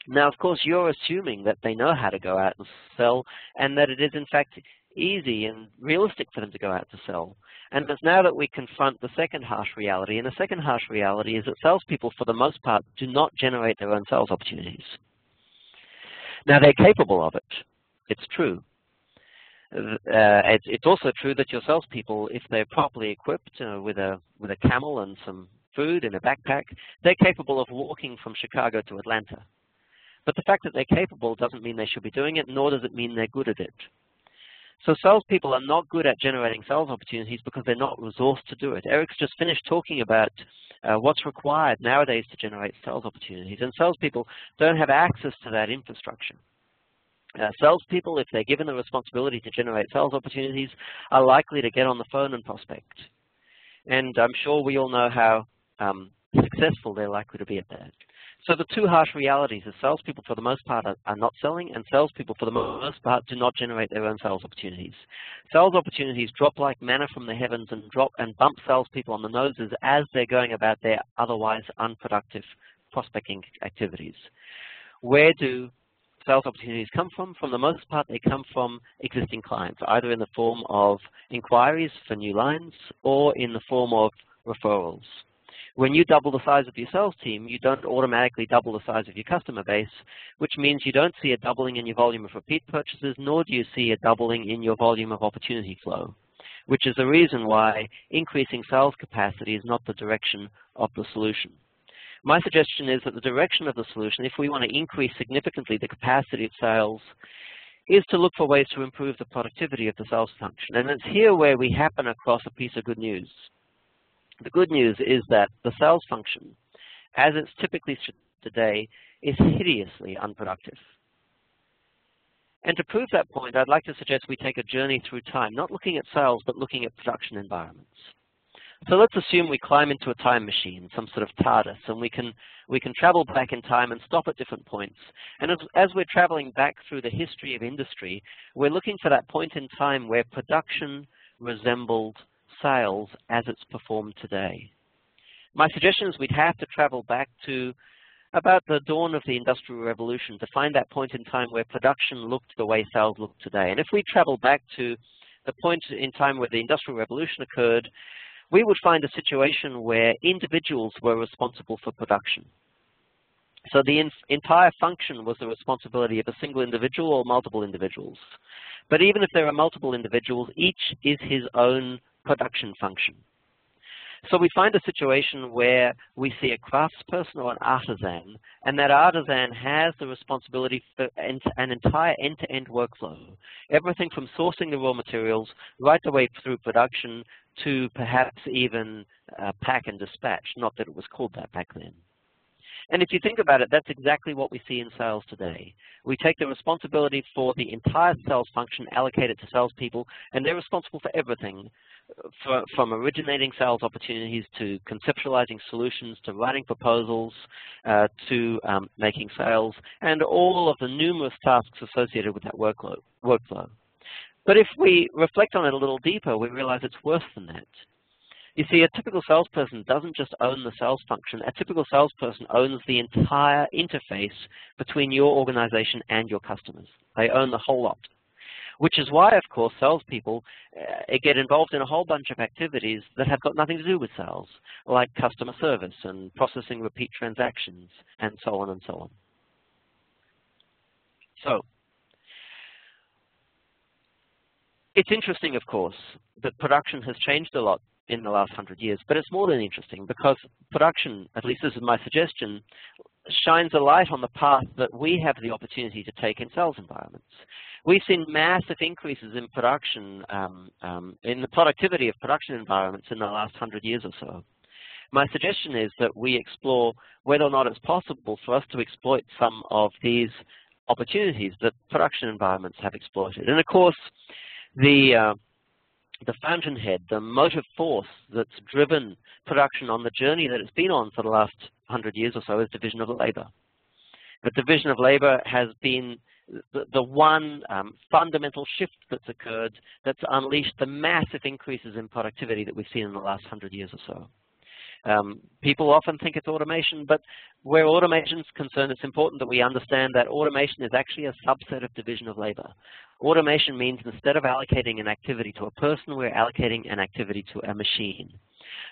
[SPEAKER 2] Now, of course, you're assuming that they know how to go out and sell and that it is, in fact, easy and realistic for them to go out to sell. And it's now that we confront the second harsh reality, and the second harsh reality is that salespeople, for the most part, do not generate their own sales opportunities. Now, they're capable of it. It's true. It's also true that your salespeople, if they're properly equipped with a camel and some food in a backpack, they're capable of walking from Chicago to Atlanta. But the fact that they're capable doesn't mean they should be doing it, nor does it mean they're good at it. So salespeople are not good at generating sales opportunities because they're not resourced to do it. Eric's just finished talking about what's required nowadays to generate sales opportunities, and salespeople don't have access to that infrastructure. Salespeople, if they're given the responsibility to generate sales opportunities, are likely to get on the phone and prospect. And I'm sure we all know how successful they're likely to be at that. So the 2 harsh realities is salespeople, for the most part, are not selling, and salespeople, for the most part, do not generate their own sales opportunities. Sales opportunities drop like manna from the heavens and bump salespeople on the noses as they're going about their otherwise unproductive prospecting activities. Where do sales opportunities come from? For the most part, they come from existing clients, either in the form of inquiries for new lines or in the form of referrals. When you double the size of your sales team, you don't automatically double the size of your customer base, which means you don't see a doubling in your volume of repeat purchases, nor do you see a doubling in your volume of opportunity flow, which is the reason why increasing sales capacity is not the direction of the solution. My suggestion is that the direction of the solution, if we want to increase significantly the capacity of sales, is to look for ways to improve the productivity of the sales function. And it's here where we happen across a piece of good news. The good news is that the sales function, as it's typically today, is hideously unproductive. And to prove that point, I'd like to suggest we take a journey through time, not looking at sales, but looking at production environments. So let's assume we climb into a time machine, some sort of TARDIS, and we can travel back in time and stop at different points. And as we're traveling back through the history of industry, we're looking for that point in time where production resembled sales as it's performed today. My suggestion is we'd have to travel back to about the dawn of the Industrial Revolution to find that point in time where production looked the way sales look today. And if we travel back to the point in time where the Industrial Revolution occurred, we would find a situation where individuals were responsible for production. So the entire function was the responsibility of a single individual or multiple individuals. But even if there are multiple individuals, each is his own production function. So we find a situation where we see a craftsperson or an artisan, and that artisan has the responsibility for an entire end-to-end workflow, everything from sourcing the raw materials right the way through production to perhaps even pack and dispatch, not that it was called that back then. And if you think about it, that's exactly what we see in sales today. We take the responsibility for the entire sales function, allocate it to salespeople, and they're responsible for everything, from originating sales opportunities to conceptualizing solutions to writing proposals to making sales, and all of the numerous tasks associated with that workflow. But if we reflect on it a little deeper, we realize it's worse than that. You see, a typical salesperson doesn't just own the sales function. A typical salesperson owns the entire interface between your organization and your customers. They own the whole lot, which is why, of course, salespeople get involved in a whole bunch of activities that have got nothing to do with sales, like customer service and processing repeat transactions, and so on and so on. So it's interesting, of course, that production has changed a lot in the last 100 years, but it's more than interesting because production, at least this is my suggestion, shines a light on the path that we have the opportunity to take in sales environments. We've seen massive increases in production, in the productivity of production environments in the last 100 years or so. My suggestion is that we explore whether or not it's possible for us to exploit some of these opportunities that production environments have exploited. And of course, the fountainhead, the motive force that's driven production on the journey that it's been on for the last 100 years or so is division of labor. The division of labor has been the one fundamental shift that's occurred that's unleashed the massive increases in productivity that we've seen in the last 100 years or so. People often think it's automation, but where automation is concerned, it's important that we understand that automation is actually a subset of division of labor. Automation means instead of allocating an activity to a person, we're allocating an activity to a machine.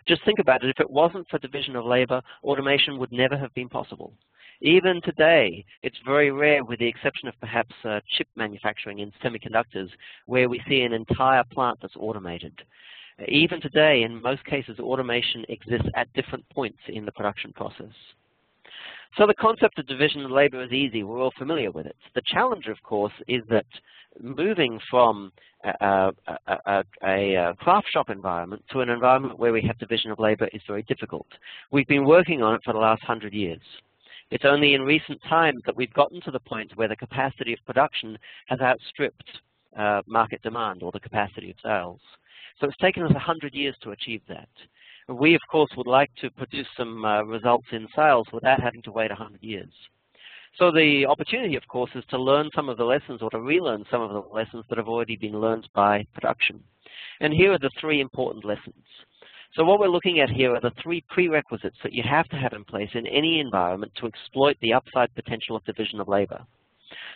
[SPEAKER 2] Just think about it. If it wasn't for division of labor, automation would never have been possible. Even today, it's very rare, with the exception of perhaps chip manufacturing in semiconductors, where we see an entire plant that's automated. Even today, in most cases, automation exists at different points in the production process. So the concept of division of labor is easy. We're all familiar with it. The challenge, of course, is that moving from a craft shop environment to an environment where we have division of labor is very difficult. We've been working on it for the last 100 years. It's only in recent times that we've gotten to the point where the capacity of production has outstripped market demand or the capacity of sales. So it's taken us 100 years to achieve that. We, of course, would like to produce some results in sales without having to wait 100 years. So the opportunity, of course, is to learn some of the lessons or to relearn some of the lessons that have already been learned by production. And here are the three important lessons. So what we're looking at here are the three prerequisites that you have to have in place in any environment to exploit the upside potential of division of labor.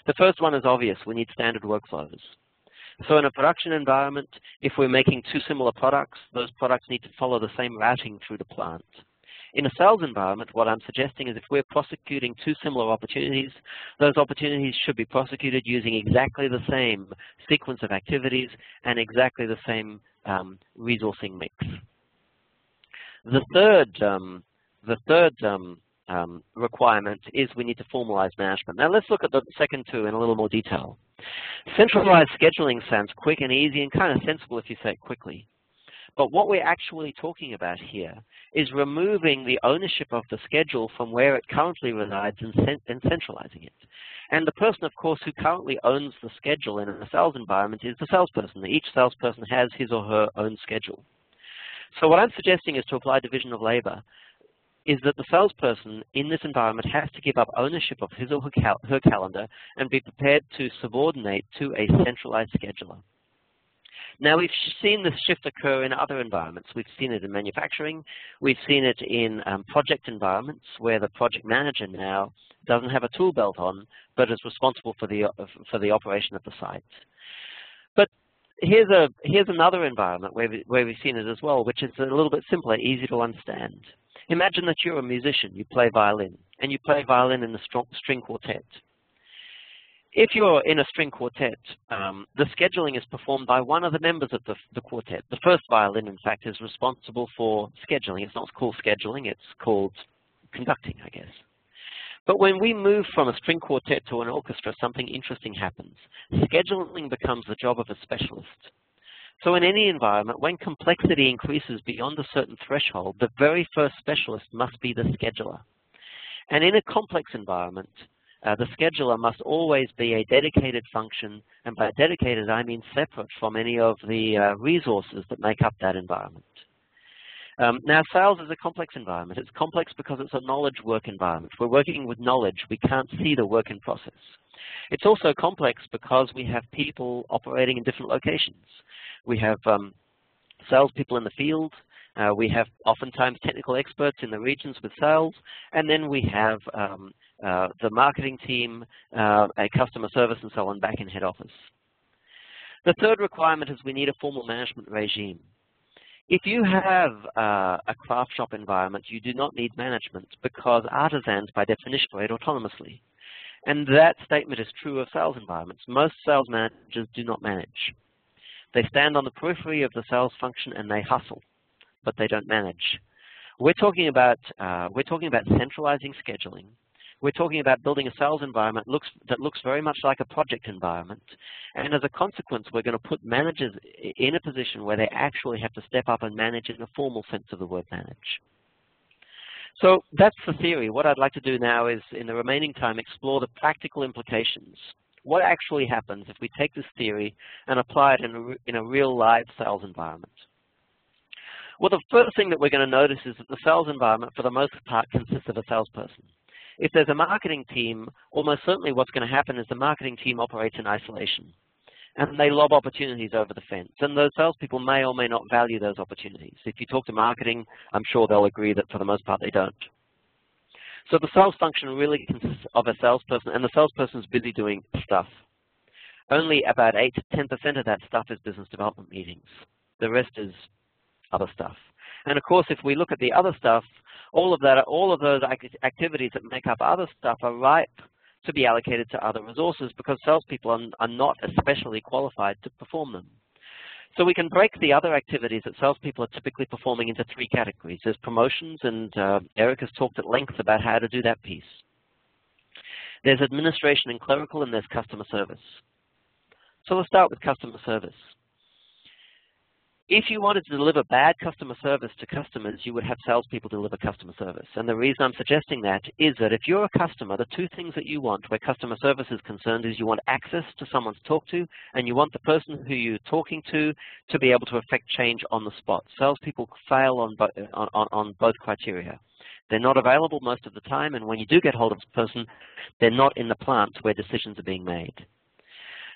[SPEAKER 2] The first one is obvious. We need standard workflows. So in a production environment, if we're making two similar products, those products need to follow the same routing through the plant. In a sales environment, what I'm suggesting is if we're prosecuting two similar opportunities, those opportunities should be prosecuted using exactly the same sequence of activities and exactly the same resourcing mix. The third requirement is we need to formalize management. Now let's look at the second two in a little more detail. Centralized scheduling sounds quick and easy and kind of sensible if you say it quickly. But what we're actually talking about here is removing the ownership of the schedule from where it currently resides and centralizing it. And the person, of course, who currently owns the schedule in a sales environment is the salesperson. Each salesperson has his or her own schedule. So what I'm suggesting is to apply division of labor is that the salesperson in this environment has to give up ownership of his or her calendar and be prepared to subordinate to a centralized scheduler. Now, we've seen this shift occur in other environments. We've seen it in manufacturing. We've seen it in project environments where the project manager now doesn't have a tool belt on, but is responsible for the operation of the site. But here's another environment where we've seen it as well, which is a little bit simpler, easy to understand. Imagine that you're a musician, you play violin, and you play violin in the string quartet. If you're in a string quartet, the scheduling is performed by one of the members of the quartet. The first violin, in fact, is responsible for scheduling. It's not called scheduling, it's called conducting, I guess. But when we move from a string quartet to an orchestra, something interesting happens. Scheduling becomes the job of a specialist. So in any environment, when complexity increases beyond a certain threshold, the very first specialist must be the scheduler. And in a complex environment, the scheduler must always be a dedicated function, and by dedicated I mean separate from any of the resources that make up that environment. Now, sales is a complex environment. It's complex because it's a knowledge work environment. We're working with knowledge. We can't see the work in process. It's also complex because we have people operating in different locations. We have salespeople in the field. We have oftentimes technical experts in the regions with sales, and then we have the marketing team, a customer service, and so on back in head office. The third requirement is we need a formal management regime. If you have a craft shop environment, you do not need management because artisans, by definition, operate autonomously. And that statement is true of sales environments. Most sales managers do not manage. They stand on the periphery of the sales function and they hustle, but they don't manage. We're talking about centralizing scheduling. We're talking about building a sales environment that looks very much like a project environment. And as a consequence, we're going to put managers in a position where they actually have to step up and manage in the formal sense of the word manage. So that's the theory. What I'd like to do now is, in the remaining time, explore the practical implications. What actually happens if we take this theory and apply it in a real live sales environment? Well, the first thing that we're going to notice is that the sales environment, for the most part, consists of a salesperson. If there's a marketing team, almost certainly what's going to happen is the marketing team operates in isolation. And they lob opportunities over the fence. And those salespeople may or may not value those opportunities. If you talk to marketing, I'm sure they'll agree that for the most part they don't. So the sales function really consists of a salesperson, and the salesperson is busy doing stuff. Only about 8 to 10% of that stuff is business development meetings. The rest is other stuff. And of course, if we look at the other stuff, all of those activities that make up other stuff are ripe to be allocated to other resources because salespeople are not especially qualified to perform them. So we can break the other activities that salespeople are typically performing into 3 categories. There's promotions, and Eric has talked at length about how to do that piece. There's administration and clerical, and there's customer service. So let's start with customer service. If you wanted to deliver bad customer service to customers, you would have salespeople deliver customer service. And the reason I'm suggesting that is that if you're a customer, the 2 things that you want where customer service is concerned is you want access to someone to talk to, and you want the person who you're talking to be able to affect change on the spot. Salespeople fail on both criteria. They're not available most of the time, and when you do get hold of this person, they're not in the plant where decisions are being made.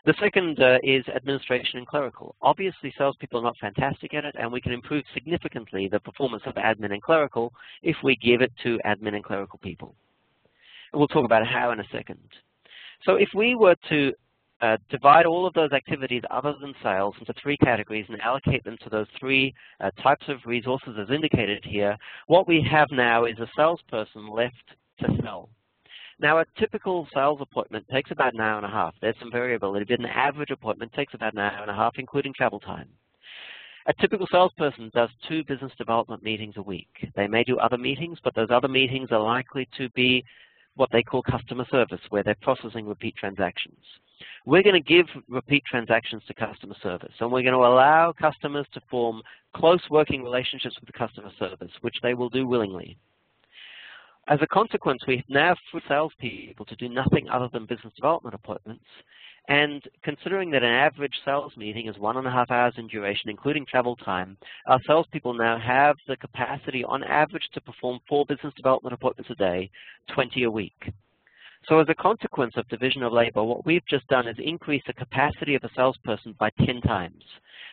[SPEAKER 2] The second is administration and clerical. Obviously, salespeople are not fantastic at it, and we can improve significantly the performance of admin and clerical if we give it to admin and clerical people. And we'll talk about how in a second. So if we were to divide all of those activities other than sales into 3 categories and allocate them to those 3 types of resources as indicated here, what we have now is a salesperson left to sell. Now, a typical sales appointment takes about an hour and a half. There's some variability, but an average appointment takes about an hour and a half, including travel time. A typical salesperson does 2 business development meetings a week. They may do other meetings, but those other meetings are likely to be what they call customer service, where they're processing repeat transactions. We're going to give repeat transactions to customer service, and we're going to allow customers to form close working relationships with the customer service, which they will do willingly. As a consequence, we now free salespeople to do nothing other than business development appointments. And considering that an average sales meeting is 1.5 hours in duration, including travel time, our salespeople now have the capacity on average to perform 4 business development appointments a day, 20 a week. So as a consequence of division of labor, what we've just done is increase the capacity of a salesperson by 10 times.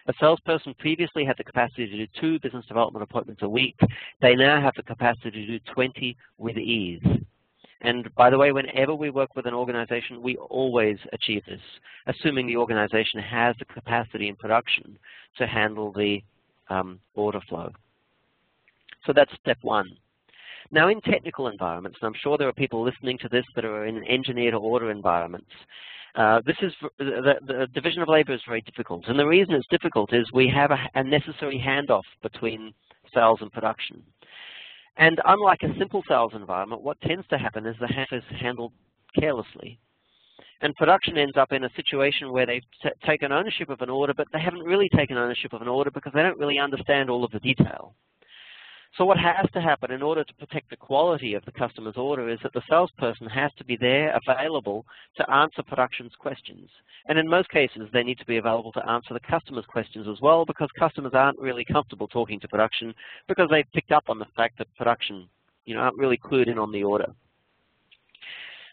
[SPEAKER 2] A salesperson previously had the capacity to do 2 business development appointments a week. They now have the capacity to do 20 with ease. And by the way, whenever we work with an organization, we always achieve this, assuming the organization has the capacity in production to handle the order flow. So that's step 1. Now, in technical environments, and I'm sure there are people listening to this that are in engineer-to-order environments, the division of labor is very difficult. And the reason it's difficult is we have a necessary handoff between sales and production. And unlike a simple sales environment, what tends to happen is the handoff is handled carelessly. And production ends up in a situation where they've taken ownership of an order, but they haven't really taken ownership of an order because they don't really understand all of the detail. So what has to happen in order to protect the quality of the customer's order is that the salesperson has to be there, available to answer production's questions. And in most cases, they need to be available to answer the customer's questions as well, because customers aren't really comfortable talking to production because they've picked up on the fact that production, aren't really clued in on the order.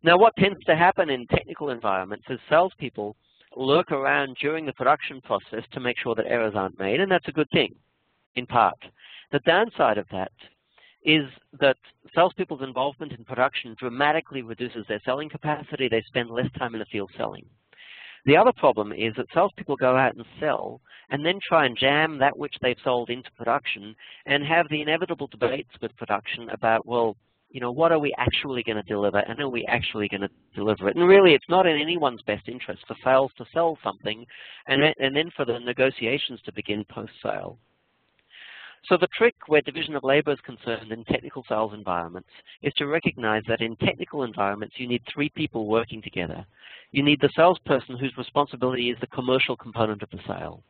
[SPEAKER 2] Now, what tends to happen in technical environments is salespeople lurk around during the production process to make sure that errors aren't made, and that's a good thing, in part. The downside of that is that salespeople's involvement in production dramatically reduces their selling capacity. They spend less time in the field selling. The other problem is that salespeople go out and sell and then try and jam that which they've sold into production and have the inevitable debates with production about, well, what are we actually going to deliver, and are we actually going to deliver it? And really, it's not in anyone's best interest for sales to sell something and then for the negotiations to begin post-sale. So the trick where division of labor is concerned in technical sales environments is to recognize that in technical environments, you need 3 people working together. You need the salesperson whose responsibility is the commercial component of the sale.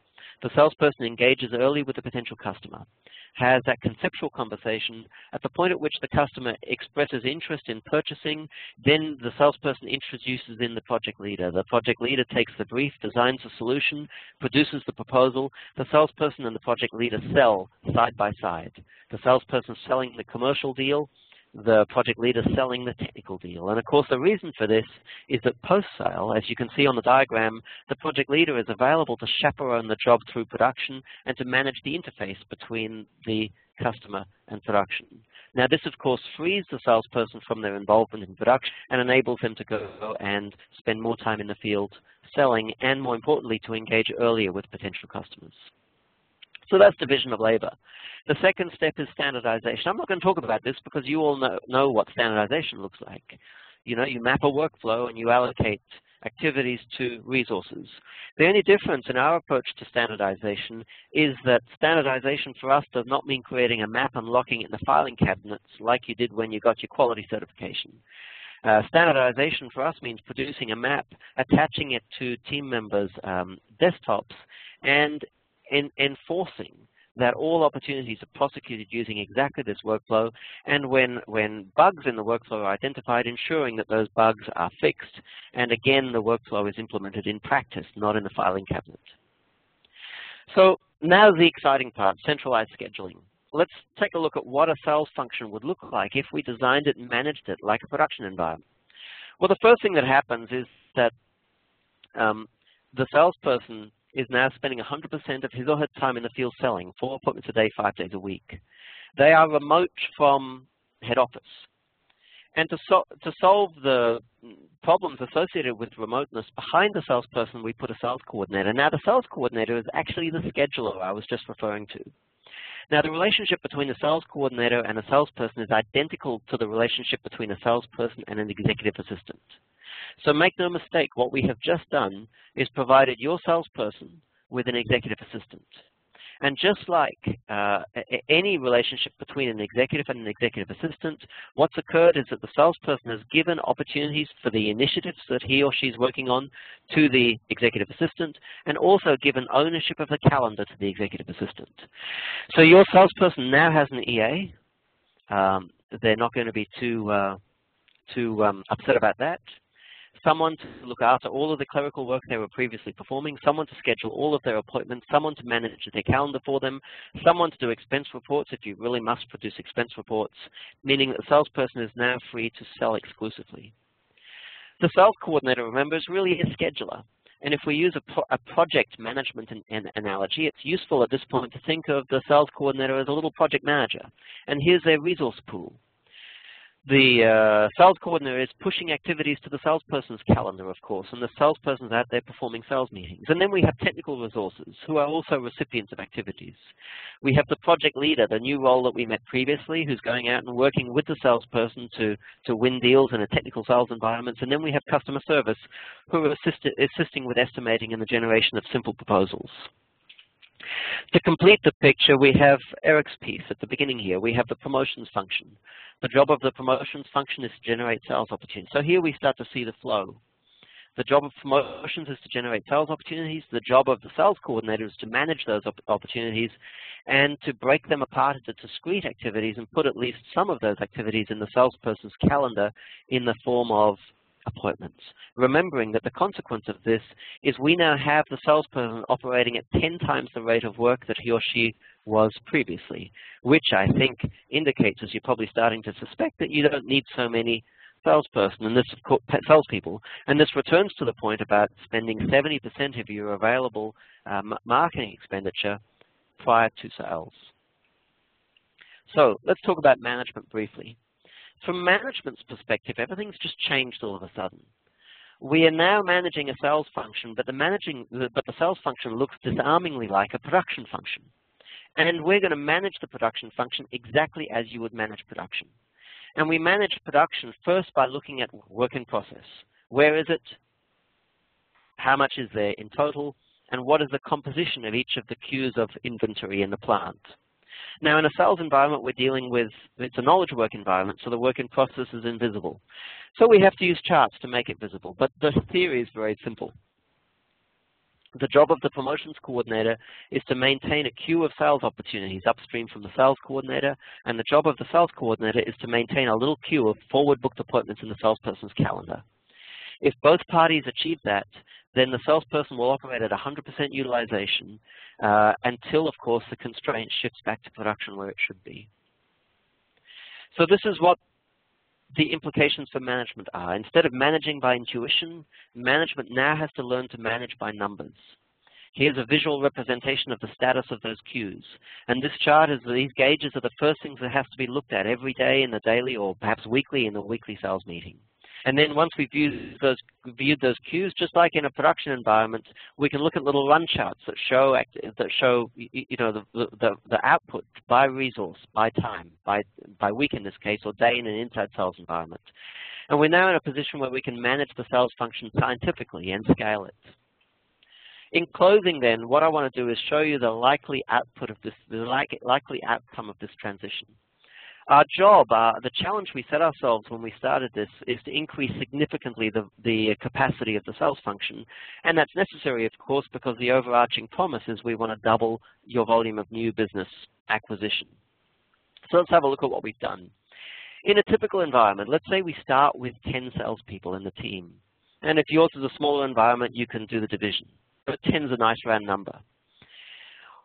[SPEAKER 2] The salesperson engages early with the potential customer, has that conceptual conversation. At the point at which the customer expresses interest in purchasing, then the salesperson introduces in the project leader. The project leader takes the brief, designs the solution, produces the proposal. The salesperson and the project leader sell side by side. The salesperson selling the commercial deal, the project leader selling the technical deal. And of course, the reason for this is that post-sale, as you can see on the diagram, the project leader is available to chaperone the job through production and to manage the interface between the customer and production. Now, this, of course, frees the salesperson from their involvement in production and enables them to go and spend more time in the field selling and, more importantly, to engage earlier with potential customers. So that's division of labor. The second step is standardization. I'm not going to talk about this because you all know what standardization looks like. You map a workflow and you allocate activities to resources. The only difference in our approach to standardization is that standardization for us does not mean creating a map and locking it in the filing cabinets like you did when you got your quality certification. Standardization for us means producing a map, attaching it to team members' desktops, and enforcing that all opportunities are prosecuted using exactly this workflow, and when bugs in the workflow are identified, ensuring that those bugs are fixed, and again, the workflow is implemented in practice, not in the filing cabinet. So now the exciting part, centralized scheduling. Let's take a look at what a sales function would look like if we designed it and managed it like a production environment. Well, the first thing that happens is that the salesperson is now spending 100% of his or her time in the field selling, 4 appointments a day, 5 days a week. They are remote from head office. And to solve the problems associated with remoteness, behind the salesperson, we put a sales coordinator. Now, the sales coordinator is actually the scheduler I was just referring to. Now, the relationship between a sales coordinator and a salesperson is identical to the relationship between a salesperson and an executive assistant. So make no mistake, what we have just done is provided your salesperson with an executive assistant. And just like any relationship between an executive and an executive assistant, what's occurred is that the salesperson has given opportunities for the initiatives that he or she is working on to the executive assistant, and also given ownership of the calendar to the executive assistant. So your salesperson now has an EA. They're not going to be too upset about that. Someone to look after all of the clerical work they were previously performing, someone to schedule all of their appointments, someone to manage their calendar for them, someone to do expense reports if you really must produce expense reports, meaning that the salesperson is now free to sell exclusively. The sales coordinator, remember, is really a scheduler. And if we use a project management analogy, it's useful at this point to think of the sales coordinator as a little project manager. And here's their resource pool. The sales coordinator is pushing activities to the salesperson's calendar, of course, and the salesperson's out there performing sales meetings. And then we have technical resources who are also recipients of activities. We have the project leader, the new role that we met previously, who's going out and working with the salesperson to win deals in a technical sales environment. And then we have customer service, who are assisting with estimating and the generation of simple proposals. To complete the picture, we have Eric's piece at the beginning here. We have the promotions function. The job of the promotions function is to generate sales opportunities. So here we start to see the flow. The job of promotions is to generate sales opportunities. The job of the sales coordinator is to manage those opportunities and to break them apart into discrete activities and put at least some of those activities in the salesperson's calendar in the form of appointments. Remembering that the consequence of this is we now have the salesperson operating at 10 times the rate of work that he or she was previously, which I think indicates, as you're probably starting to suspect, that you don't need so many salespeople, and this returns to the point about spending 70% of your available marketing expenditure prior to sales. So let's talk about management briefly. From management's perspective, everything's just changed all of a sudden. We are now managing a sales function, but the sales function looks disarmingly like a production function. And we're going to manage the production function exactly as you would manage production. And we manage production first by looking at work in process. Where is it? How much is there in total? And what is the composition of each of the queues of inventory in the plant? Now, in a sales environment, we're dealing with, it's a knowledge work environment, so the work in process is invisible. So we have to use charts to make it visible, but the theory is very simple. The job of the promotions coordinator is to maintain a queue of sales opportunities upstream from the sales coordinator, and the job of the sales coordinator is to maintain a little queue of forward-booked appointments in the salesperson's calendar. If both parties achieve that, then the salesperson will operate at 100% utilization until, of course, the constraint shifts back to production where it should be. So this is what the implications for management are. Instead of managing by intuition, management now has to learn to manage by numbers. Here's a visual representation of the status of those queues. And this chart is these gauges are the first things that have to be looked at every day in the daily or perhaps weekly in the weekly sales meeting. And then once we've viewed those queues, just like in a production environment, we can look at little run charts that show the output by resource, by time, by week in this case, or day in an inside sales environment. And we're now in a position where we can manage the sales function scientifically and scale it. In closing, then, what I want to do is show you the likely output of this, the likely outcome of this transition. Our job, the challenge we set ourselves when we started this is to increase significantly the capacity of the sales function. And that's necessary, of course, because the overarching promise is we want to double your volume of new business acquisition. So let's have a look at what we've done. In a typical environment, let's say we start with 10 salespeople in the team. And if yours is a smaller environment, you can do the division. But 10 is a nice round number.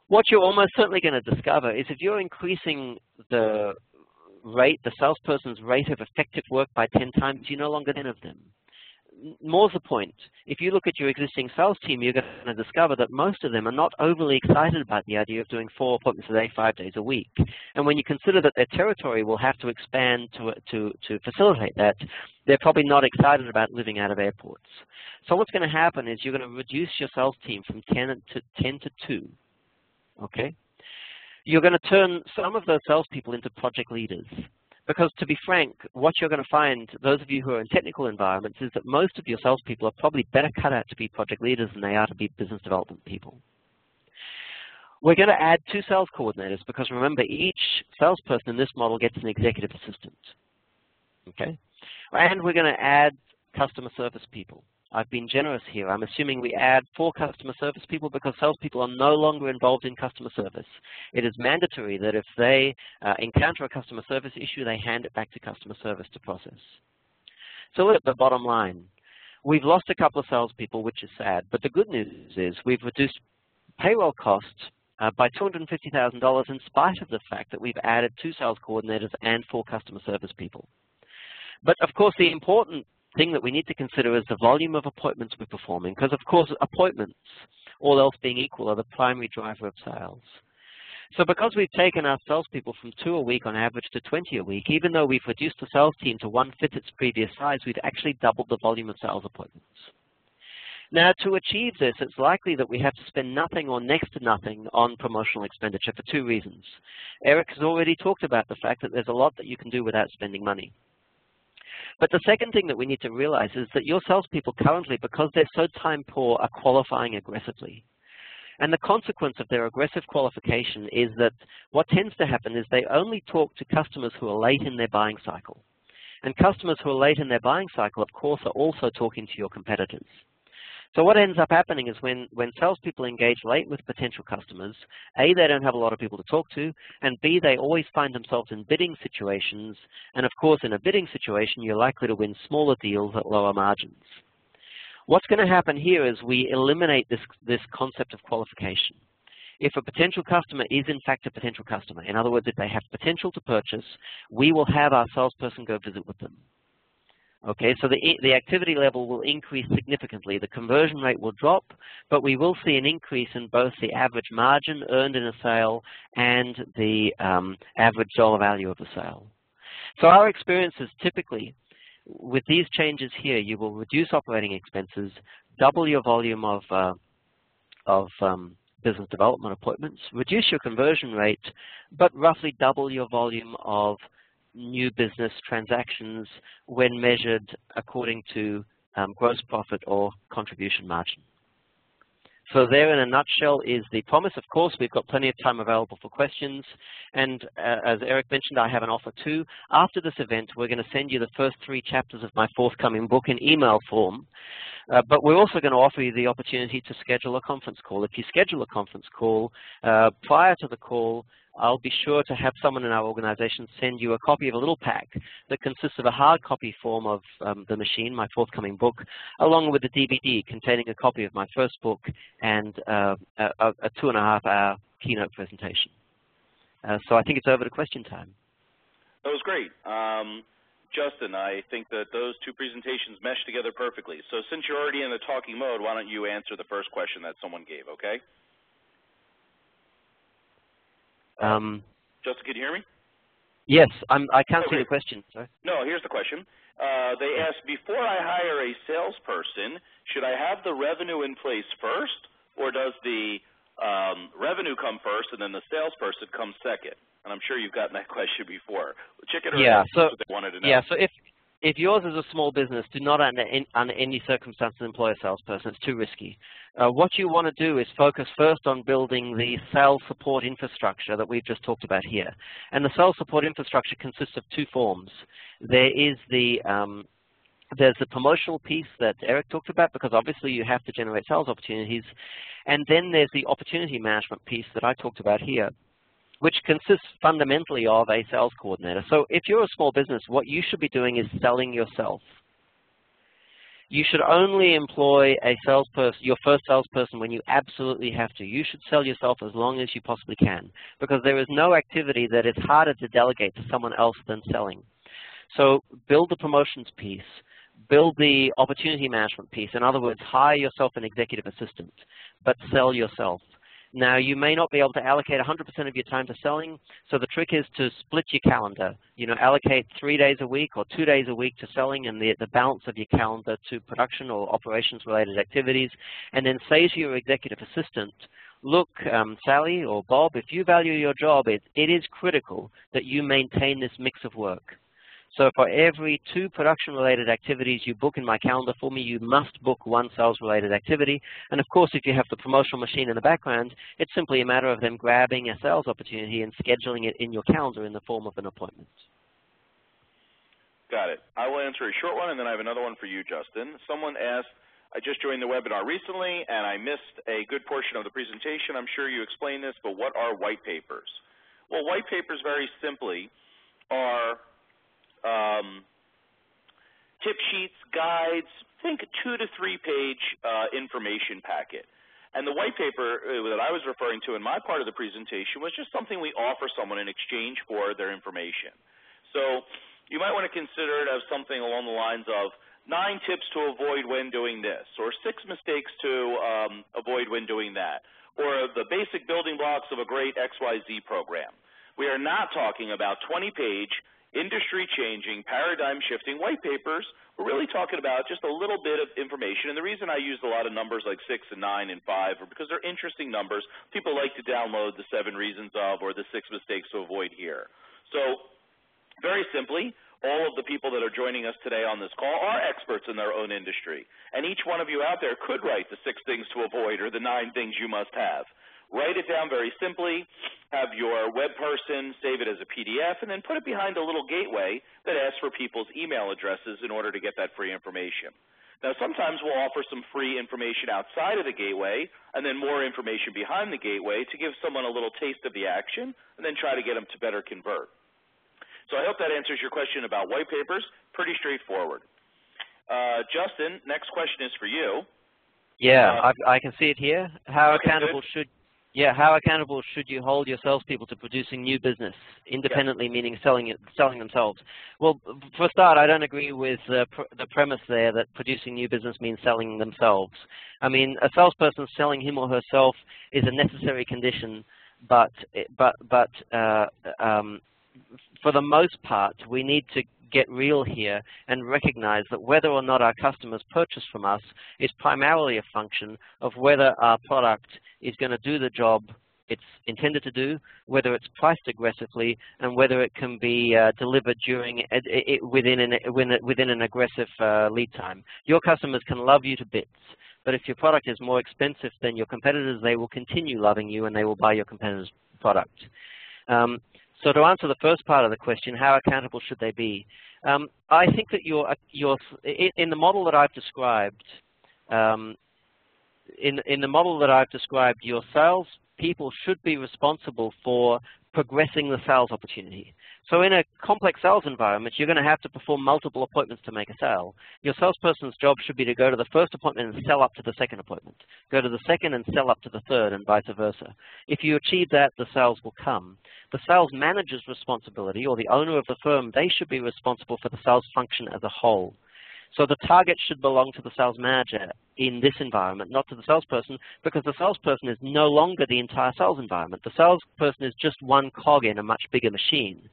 [SPEAKER 2] What you're almost certainly going to discover is if you're increasing the salesperson's rate of effective work by 10 times, you no longer 10 of them. More's the point. If you look at your existing sales team, you're going to discover that most of them are not overly excited about the idea of doing 4 appointments a day, 5 days a week. And when you consider that their territory will have to expand to facilitate that, they're probably not excited about living out of airports. So what's going to happen is you're going to reduce your sales team from 10 to 2. Okay? You're going to turn some of those salespeople into project leaders. Because to be frank, what you're going to find, those of you who are in technical environments, is that most of your salespeople are probably better cut out to be project leaders than they are to be business development people. We're going to add 2 sales coordinators because remember, each salesperson in this model gets an executive assistant. Okay? And we're going to add customer service people. I've been generous here. I'm assuming we add 4 customer service people because salespeople are no longer involved in customer service. It is mandatory that if they encounter a customer service issue, they hand it back to customer service to process. So look at the bottom line. We've lost a couple of salespeople, which is sad. But the good news is we've reduced payroll costs by $250,000 in spite of the fact that we've added 2 sales coordinators and 4 customer service people. But of course, the important thing that we need to consider is the volume of appointments we're performing, because of course appointments, all else being equal, are the primary driver of sales. So because we've taken our salespeople from 2 a week on average to 20 a week, even though we've reduced the sales team to 1/5 its previous size, we've actually doubled the volume of sales appointments. Now, to achieve this, it's likely that we have to spend nothing or next to nothing on promotional expenditure for 2 reasons. Eric has already talked about the fact that there's a lot that you can do without spending money. But the second thing that we need to realize is that your salespeople currently, because they're so time poor, are qualifying aggressively. And the consequence of their aggressive qualification is that what tends to happen is they only talk to customers who are late in their buying cycle. And customers who are late in their buying cycle, of course, are also talking to your competitors. So what ends up happening is when salespeople engage late with potential customers, A, they don't have a lot of people to talk to, and B, they always find themselves in bidding situations. And of course, in a bidding situation, you're likely to win smaller deals at lower margins. What's going to happen here is we eliminate this concept of qualification. If a potential customer is in fact a potential customer, in other words, if they have potential to purchase, we will have our salesperson go visit with them. Okay, so the activity level will increase significantly. The conversion rate will drop, but we will see an increase in both the average margin earned in a sale and the average dollar value of the sale. So our experience is typically, with these changes here, you will reduce operating expenses, double your volume of business development appointments, reduce your conversion rate, but roughly double your volume of new business transactions when measured according to gross profit or contribution margin. So there in a nutshell is the promise. Of course, we've got plenty of time available for questions. And as Eric mentioned, I have an offer too. After this event, we're going to send you the first 3 chapters of my forthcoming book in email form. But we're also going to offer you the opportunity to schedule a conference call. If you schedule a conference call, prior to the call, I'll be sure to have someone in our organization send you a copy of a little pack that consists of a hard copy form of The Machine, my forthcoming book, along with a DVD containing a copy of my first book and a 2.5-hour keynote presentation. So I think it's over to question time.
[SPEAKER 1] That was great. Justin, I think that those 2 presentations mesh together perfectly. So since you're already in the talking mode, why don't you answer the first question that someone gave, okay? Justin, can you hear me?
[SPEAKER 2] Yes, I can't see the question. Sorry.
[SPEAKER 1] No, here's the question. They asked, before I hire a salesperson, should I have the revenue in place first, or does the revenue come first and then the salesperson comes second? And I'm sure you've gotten that question before. Chicken or egg, that's what they wanted to know.
[SPEAKER 2] Yeah, so if yours is a small business, do not under any circumstances employ a salesperson. It's too risky. What you want to do is focus first on building the sales support infrastructure that we've just talked about here. And the sales support infrastructure consists of 2 forms. There is there's the promotional piece that Eric talked about, because obviously you have to generate sales opportunities. And then there's the opportunity management piece that I talked about here, which consists fundamentally of a sales coordinator. So if you're a small business, what you should be doing is selling yourself. You should only employ a salesperson, your first salesperson, when you absolutely have to. You should sell yourself as long as you possibly can, because there is no activity that is harder to delegate to someone else than selling. So build the promotions piece, build the opportunity management piece. In other words, hire yourself an executive assistant, but sell yourself. Now, you may not be able to allocate 100% of your time to selling, so the trick is to split your calendar. You know, allocate 3 days a week or 2 days a week to selling, and the balance of your calendar to production or operations-related activities, and then say to your executive assistant, look, Sally or Bob, if you value your job, it is critical that you maintain this mix of work. So for every 2 production-related activities you book in my calendar for me, you must book 1 sales-related activity. And of course, if you have the promotional machine in the background, it's simply a matter of them grabbing a sales opportunity and scheduling it in your calendar in the form of an appointment.
[SPEAKER 1] Got it. I will answer a short one, and then I have another one for you, Justin. Someone asked, I just joined the webinar recently, and I missed a good portion of the presentation. I'm sure you explained this, but what are white papers? Well, white papers, very simply, are tip sheets, guides, think 2 to 3 page information packet. And the white paper that I was referring to in my part of the presentation was just something we offer someone in exchange for their information. So you might want to consider it as something along the lines of 9 tips to avoid when doing this, or 6 mistakes to avoid when doing that, or the basic building blocks of a great XYZ program. We are not talking about 20-page industry-changing, paradigm-shifting white papers. We're really talking about just a little bit of information. And the reason I used a lot of numbers like 6 and 9 and 5 are because they're interesting numbers. People like to download the 7 reasons of or the 6 mistakes to avoid here. So very simply, all of the people that are joining us today on this call are experts in their own industry. And each one of you out there could write the 6 things to avoid or the 9 things you must have. Write it down very simply, have your web person save it as a PDF, and then put it behind a little gateway that asks for people's email addresses in order to get that free information. Now, sometimes we'll offer some free information outside of the gateway and then more information behind the gateway to give someone a little taste of the action and then try to get them to better convert. So I hope that answers your question about white papers. Pretty straightforward. Justin, next question is for you.
[SPEAKER 2] Yeah, I can see it here. How
[SPEAKER 1] okay,
[SPEAKER 2] accountable should you hold your salespeople to producing new business independently, meaning selling themselves? Well, for a start, I don't agree with the premise there that producing new business means selling themselves. I mean, a salesperson selling him or herself is a necessary condition, but for the most part, we need to get real here and recognize that whether or not our customers purchase from us is primarily a function of whether our product is going to do the job it's intended to do, whether it's priced aggressively, and whether it can be delivered within an aggressive lead time. Your customers can love you to bits, but if your product is more expensive than your competitors, they will continue loving you and they will buy your competitor's product. So to answer the first part of the question, how accountable should they be? I think that in the model that I've described, your sales people should be responsible for progressing the sales opportunity. So in a complex sales environment, you're going to have to perform multiple appointments to make a sale. Your salesperson's job should be to go to the first appointment and sell up to the second appointment, go to the second and sell up to the third, and vice versa. If you achieve that, the sales will come. The sales manager's responsibility, or the owner of the firm, they should be responsible for the sales function as a whole. So the target should belong to the sales manager in this environment, not to the salesperson, because the salesperson is no longer the entire sales environment. The salesperson is just one cog in a much bigger machine.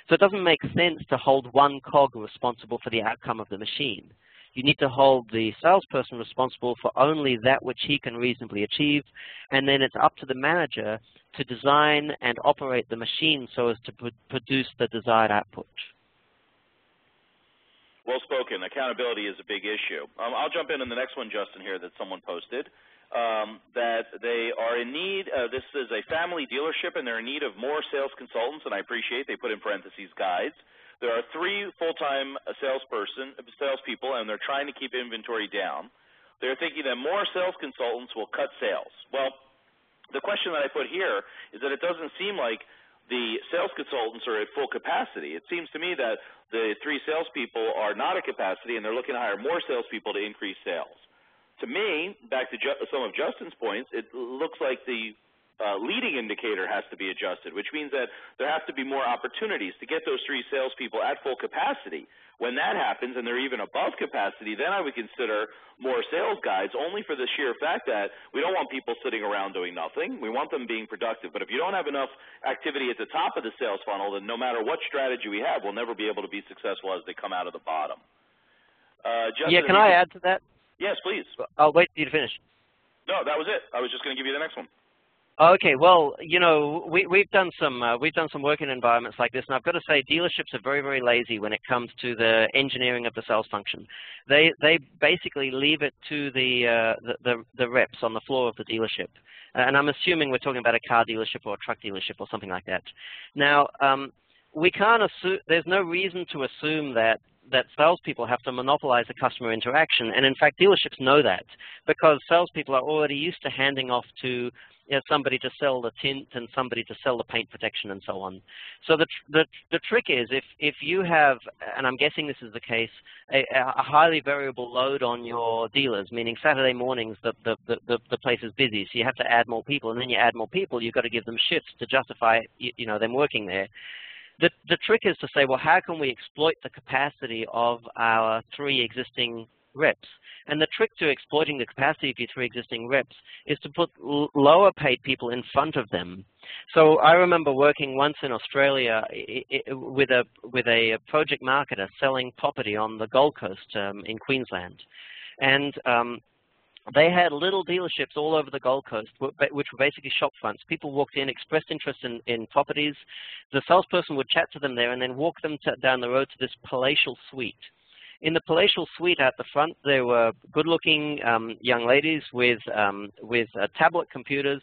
[SPEAKER 2] So it doesn't make sense to hold one cog responsible for the outcome of the machine. You need to hold the salesperson responsible for only that which he can reasonably achieve, and then it's up to the manager to design and operate the machine so as to produce the desired output.
[SPEAKER 1] Well spoken. Accountability is a big issue. I'll jump in on the next one, Justin, here that someone posted, that they are in need. This is a family dealership, and they're in need of more sales consultants, and I appreciate they put in parentheses guides. There are 3 full-time salespeople, and they're trying to keep inventory down. They're thinking that more sales consultants will cut sales. Well, the question that I put here is that it doesn't seem like the sales consultants are at full capacity. It seems to me that the 3 salespeople are not at capacity, and they're looking to hire more salespeople to increase sales. To me, back to some of Justin's points, it looks like the leading indicator has to be adjusted, which means that there have to be more opportunities to get those 3 salespeople at full capacity. When that happens and they're even above capacity, then I would consider more sales guides, only for the sheer fact that we don't want people sitting around doing nothing. We want them being productive. But if you don't have enough activity at the top of the sales funnel, then no matter what strategy we have, we'll never be able to be successful as they come out of the bottom. Justin,
[SPEAKER 2] yeah, can I add to that?
[SPEAKER 1] Yes, please.
[SPEAKER 2] I'll wait for you to finish.
[SPEAKER 1] No, that was it. I was just going to give you the next one.
[SPEAKER 2] Okay, well, you know, we've done some work in environments like this, and I've got to say, dealerships are very, very lazy when it comes to the engineering of the sales function. They basically leave it to the reps on the floor of the dealership, and I'm assuming we're talking about a car dealership or a truck dealership or something like that. Now, we can't assume. There's no reason to assume that salespeople have to monopolize the customer interaction, and in fact, dealerships know that because salespeople are already used to handing off to somebody to sell the tint and somebody to sell the paint protection and so on. So the trick is if you have, and I'm guessing this is the case, a highly variable load on your dealers, meaning Saturday mornings the place is busy, so you have to add more people, and then you add more people, you've got to give them shifts to justify them working there. The trick is to say, well, how can we exploit the capacity of our 3 existing reps? And the trick to exploiting the capacity of your 3 existing reps is to put lower paid people in front of them. So I remember working once in Australia with a project marketer selling property on the Gold Coast in Queensland. And they had little dealerships all over the Gold Coast, which were basically shop fronts. People walked in, expressed interest in properties. The salesperson would chat to them there and then walk them down the road to this palatial suite. In the palatial suite at the front, there were good-looking young ladies with tablet computers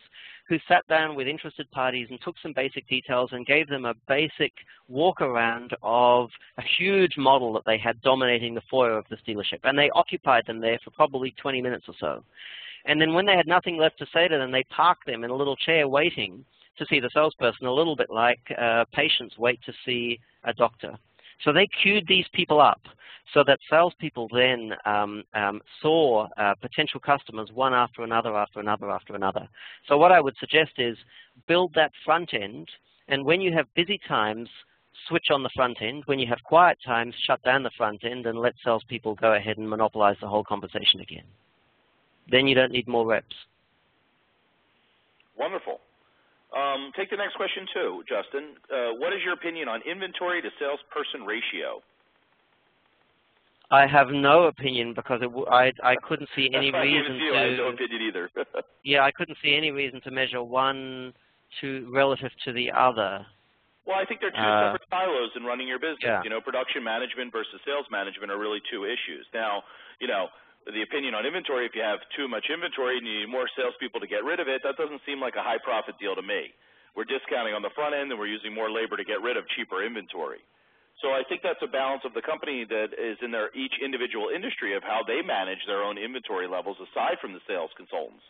[SPEAKER 2] who sat down with interested parties and took some basic details and gave them a basic walk-around of a huge model that they had dominating the foyer of this dealership. And they occupied them there for probably 20 minutes or so. And then when they had nothing left to say to them, they parked them in a little chair waiting to see the salesperson, a little bit like patients wait to see a doctor. So they queued these people up so that salespeople then saw potential customers one after another, after another, after another. So what I would suggest is build that front end, and when you have busy times, switch on the front end. When you have quiet times, shut down the front end and let salespeople go ahead and monopolize the whole conversation again. Then you don't need more reps.
[SPEAKER 1] Wonderful. Take the next question too, Justin. What is your opinion on inventory to salesperson ratio?
[SPEAKER 2] I have no opinion because I couldn't see any reason to.
[SPEAKER 1] I have no opinion either.
[SPEAKER 2] Yeah, I couldn't see any reason to measure one relative to the other.
[SPEAKER 1] Well, I think they're two separate silos in running your business.
[SPEAKER 2] Yeah.
[SPEAKER 1] You know, production management versus sales management are really two issues. Now, you know, the opinion on inventory, if you have too much inventory and you need more salespeople to get rid of it, that doesn't seem like a high profit deal to me. We're discounting on the front end and we're using more labor to get rid of cheaper inventory. So I think that's a balance of the company that is in their each individual industry of how they manage their own inventory levels aside from the sales consultants.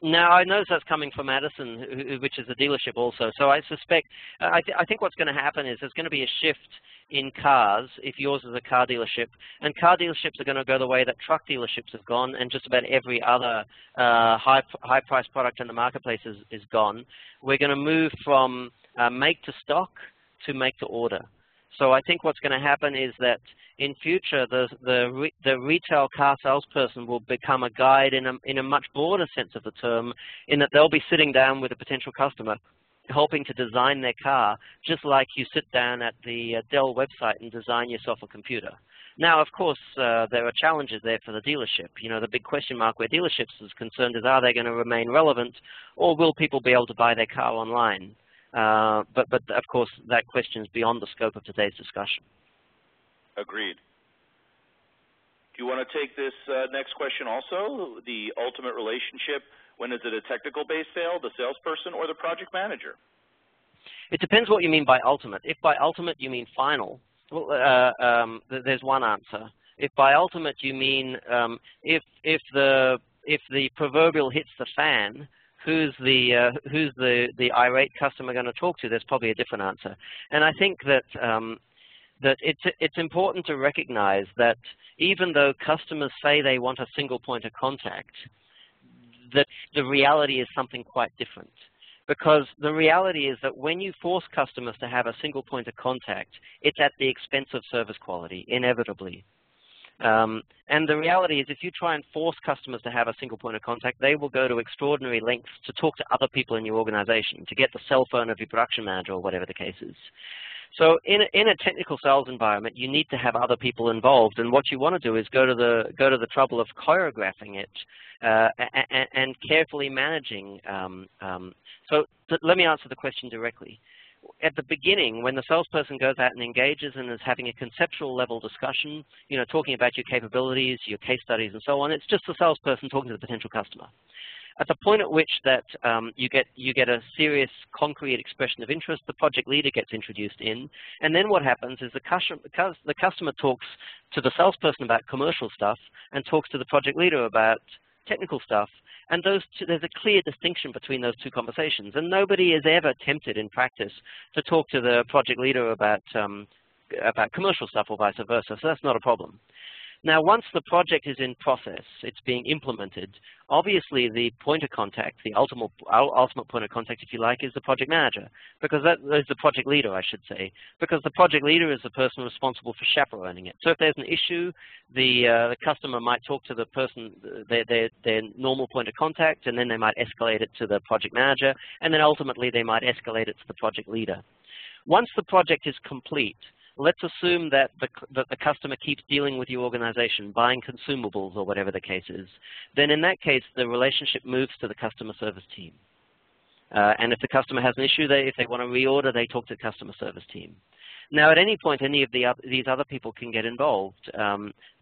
[SPEAKER 2] Now, I notice that's coming from Addison, which is a dealership also. So I suspect, I think what's going to happen is there's going to be a shift in cars, if yours is a car dealership. And car dealerships are going to go the way that truck dealerships have gone, and just about every other high-priced product in the marketplace is gone. We're going to move from make to stock to make to order. So I think what's going to happen is that in future, the retail car salesperson will become a guide in a much broader sense of the term, in that they'll be sitting down with a potential customer, helping to design their car, just like you sit down at the Dell website and design yourself a computer. Now, of course, there are challenges there for the dealership. You know, the big question mark where dealerships is concerned is, are they going to remain relevant, or will people be able to buy their car online? But of course, that question is beyond the scope of today's discussion.
[SPEAKER 1] Agreed. Do you want to take this next question also? The ultimate relationship, when is it a technical-based sale, the salesperson, or the project manager?
[SPEAKER 2] It depends what you mean by ultimate. If by ultimate you mean final, well, there's one answer. If by ultimate you mean if the proverbial hits the fan, who's the irate customer going to talk to? There's probably a different answer. And I think that that it's important to recognize that even though customers say they want a single point of contact, that the reality is something quite different. Because the reality is that when you force customers to have a single point of contact, it's at the expense of service quality, inevitably. And the reality is, if you try and force customers to have a single point of contact, they will go to extraordinary lengths to talk to other people in your organization, to get the cell phone of your production manager or whatever the case is. So in a technical sales environment, you need to have other people involved, and what you want to do is go to the trouble of choreographing it and carefully managing. So let me answer the question directly. At the beginning, when the salesperson goes out and engages and is having a conceptual level discussion, you know, talking about your capabilities, your case studies, and so on, it's just the salesperson talking to the potential customer. At the point at which that you get a serious, concrete expression of interest, the project leader gets introduced in, and then what happens is the customer talks to the salesperson about commercial stuff and talks to the project leader about technical stuff, and there's a clear distinction between those two conversations, and nobody is ever tempted in practice to talk to the project leader about commercial stuff or vice versa, so that's not a problem. Now, once the project is in process, it's being implemented, obviously the point of contact, the ultimate point of contact, if you like, is the project manager, because that is the project leader, I should say, because the project leader is the person responsible for chaperoning it. So if there's an issue, the customer might talk to the person, their normal point of contact, and then they might escalate it to the project manager, and then ultimately they might escalate it to the project leader. Once the project is complete, let's assume that the customer keeps dealing with your organization, buying consumables or whatever the case is. Then in that case, the relationship moves to the customer service team. And if the customer has an issue, if they want to reorder, they talk to the customer service team. Now, at any point, any of these other people can get involved,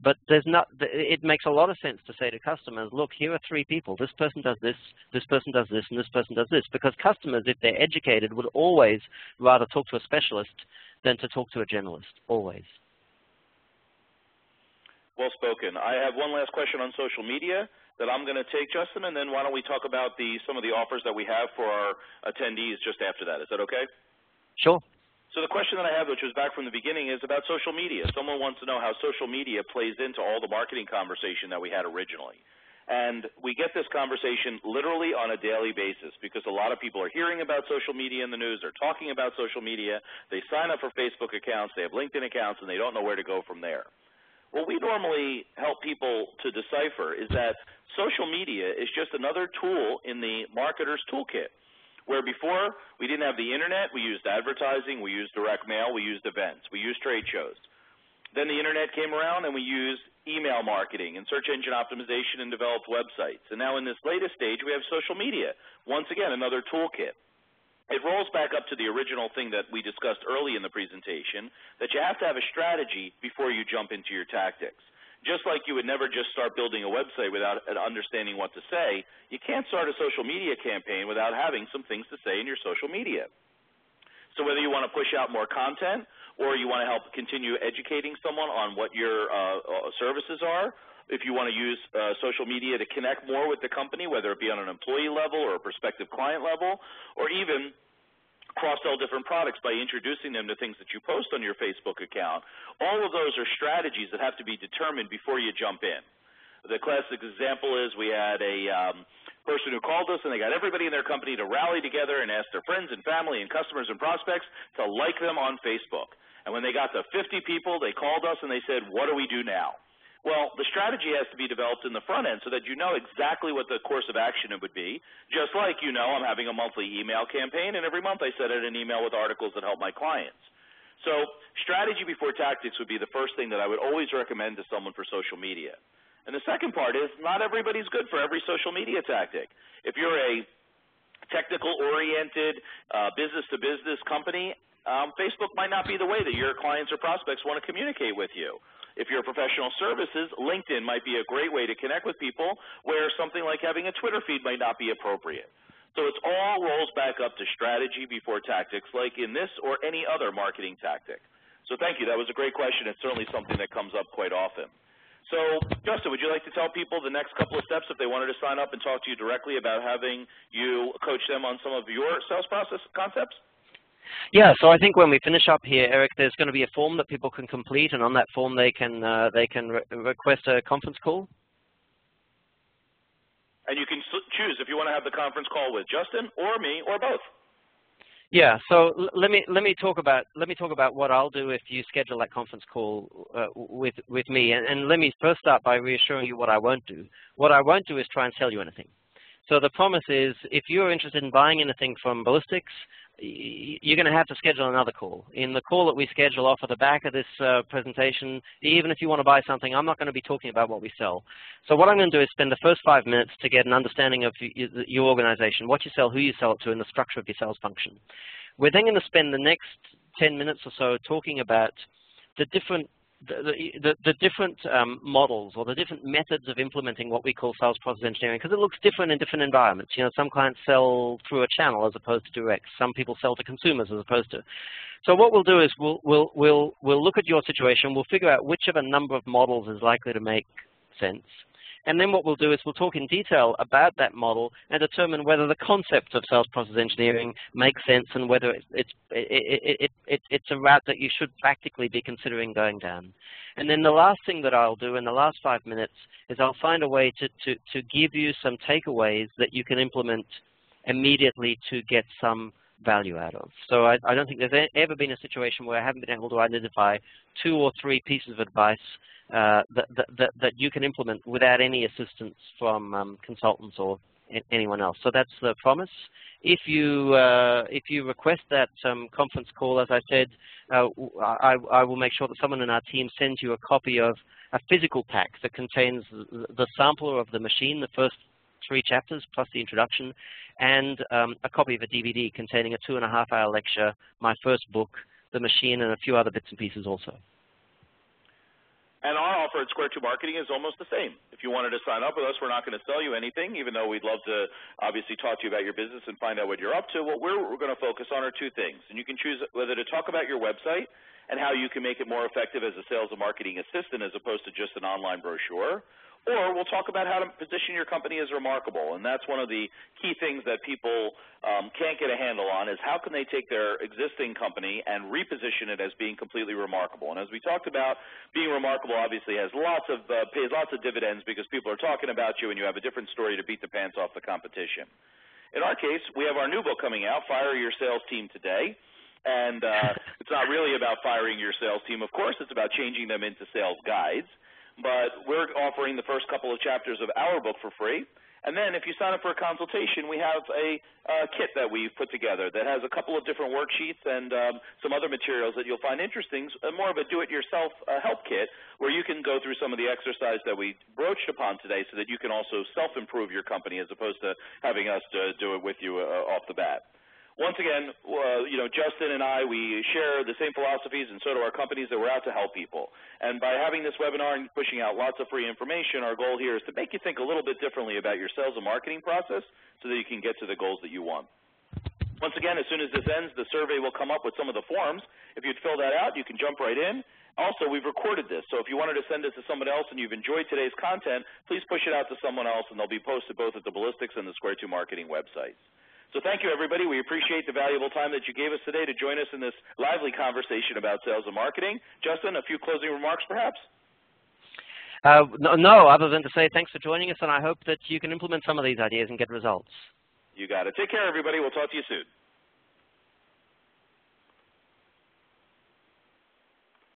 [SPEAKER 2] but it makes a lot of sense to say to customers, look, here are 3 people. This person does this, this person does this, and this person does this, because customers, if they're educated, would always rather talk to a specialist than to talk to a generalist, always.
[SPEAKER 1] Well spoken. I have one last question on social media that I'm going to take, Justin, and then why don't we talk about some of the offers that we have for our attendees just after that. Is that okay?
[SPEAKER 2] Sure.
[SPEAKER 1] So the question that I have, which was back from the beginning, is about social media. Someone wants to know how social media plays into all the marketing conversation that we had originally. And we get this conversation literally on a daily basis because a lot of people are hearing about social media in the news. They're talking about social media. They sign up for Facebook accounts. They have LinkedIn accounts, and they don't know where to go from there. What we normally help people to decipher is that social media is just another tool in the marketer's toolkit, where before we didn't have the internet, we used advertising, we used direct mail, we used events, we used trade shows. Then the internet came around and we used email marketing and search engine optimization and developed websites. And now in this latest stage, we have social media. Once again, another toolkit. It rolls back up to the original thing that we discussed early in the presentation, that you have to have a strategy before you jump into your tactics. Just like you would never just start building a website without understanding what to say, you can't start a social media campaign without having some things to say in your social media. So whether you want to push out more content or you want to help continue educating someone on what your services are, if you want to use social media to connect more with the company, whether it be on an employee level or a prospective client level, or even cross-sell different products by introducing them to things that you post on your Facebook account, all of those are strategies that have to be determined before you jump in. The classic example is we had a person who called us and they got everybody in their company to rally together and ask their friends and family and customers and prospects to like them on Facebook. And when they got to 50 people, they called us and they said, what do we do now? Well, the strategy has to be developed in the front end so that you know exactly what the course of action it would be. Just like you know I'm having a monthly email campaign, and every month I send out an email with articles that help my clients. So strategy before tactics would be the first thing that I would always recommend to someone for social media. And the second part is not everybody's good for every social media tactic. If you're a technical-oriented business-to-business company, Facebook might not be the way that your clients or prospects want to communicate with you. If you're professional services, LinkedIn might be a great way to connect with people, where something like having a Twitter feed might not be appropriate. So it all rolls back up to strategy before tactics, like in this or any other marketing tactic. So thank you. That was a great question. It's certainly something that comes up quite often. So, Justin, would you like to tell people the next couple of steps if they wanted to sign up and talk to you directly about having you coach them on some of your sales process concepts?
[SPEAKER 2] Yeah, so I think when we finish up here, Eric, there's going to be a form that people can complete, and on that form they can request a conference call.
[SPEAKER 1] And you can choose if you want to have the conference call with Justin or me or both.
[SPEAKER 2] Yeah, so let me talk about what I'll do if you schedule that conference call with me, and let me first start by reassuring you what I won't do. What I won't do is try and sell you anything. So the promise is, if you're interested in buying anything from Ballistics, you're going to have to schedule another call. In the call that we schedule off at the back of this presentation, even if you want to buy something, I'm not going to be talking about what we sell. So what I'm going to do is spend the first 5 minutes to get an understanding of your organization, what you sell, who you sell it to, and the structure of your sales function. We're then going to spend the next 10 minutes or so talking about the different models or the different methods of implementing what we call sales process engineering, because it looks different in different environments. You know, some clients sell through a channel as opposed to direct. Some people sell to consumers as opposed to. So what we'll do is we'll look at your situation. We'll figure out which of a number of models is likely to make sense. And then what we'll do is we'll talk in detail about that model and determine whether the concept of sales process engineering makes sense and whether it's a route that you should practically be considering going down. And then the last thing that I'll do in the last 5 minutes is I'll find a way to give you some takeaways that you can implement immediately to get some value out of. So I don't think there's ever been a situation where I haven't been able to identify 2 or 3 pieces of advice that you can implement without any assistance from consultants or anyone else. So that's the promise. If you request that conference call, as I said, I will make sure that someone in our team sends you a copy of a physical pack that contains the sampler of the machine, the first 3 chapters plus the introduction, and a copy of a DVD containing a 2.5-hour lecture, my first book, the machine, and a few other bits and pieces also.
[SPEAKER 1] And our offer at Square 2 Marketing is almost the same. If you wanted to sign up with us, we're not going to sell you anything, even though we'd love to obviously talk to you about your business and find out what you're up to. What we're going to focus on are two things. And you can choose whether to talk about your website and how you can make it more effective as a sales and marketing assistant as opposed to just an online brochure. Or we'll talk about how to position your company as remarkable, and that's one of the key things that people can't get a handle on is how can they take their existing company and reposition it as being completely remarkable. And as we talked about, being remarkable obviously has pays lots of dividends because people are talking about you and you have a different story to beat the pants off the competition. In our case, we have our new book coming out, Fire Your Sales Team Today. And it's not really about firing your sales team, of course. It's about changing them into sales guides. But we're offering the first couple of chapters of our book for free. And then if you sign up for a consultation, we have a kit that we've put together that has a couple of different worksheets and some other materials that you'll find interesting, more of a do-it-yourself help kit where you can go through some of the exercise that we broached upon today so that you can also self-improve your company as opposed to having us do it with you off the bat. Once again, Justin and I, we share the same philosophies, and so do our companies, that we're out to help people. And by having this webinar and pushing out lots of free information, our goal here is to make you think a little bit differently about your sales and marketing process so that you can get to the goals that you want. Once again, as soon as this ends, the survey will come up with some of the forms. If you'd fill that out, you can jump right in. Also, we've recorded this, so if you wanted to send this to someone else and you've enjoyed today's content, please push it out to someone else, and they'll be posted both at the Ballistics and the Square 2 Marketing websites. So thank you, everybody. We appreciate the valuable time that you gave us today to join us in this lively conversation about sales and marketing. Justin, a few closing remarks, perhaps?
[SPEAKER 2] No, other than to say thanks for joining us, and I hope that you can implement some of these ideas and get results.
[SPEAKER 1] You got it. Take care, everybody. We'll talk to you soon.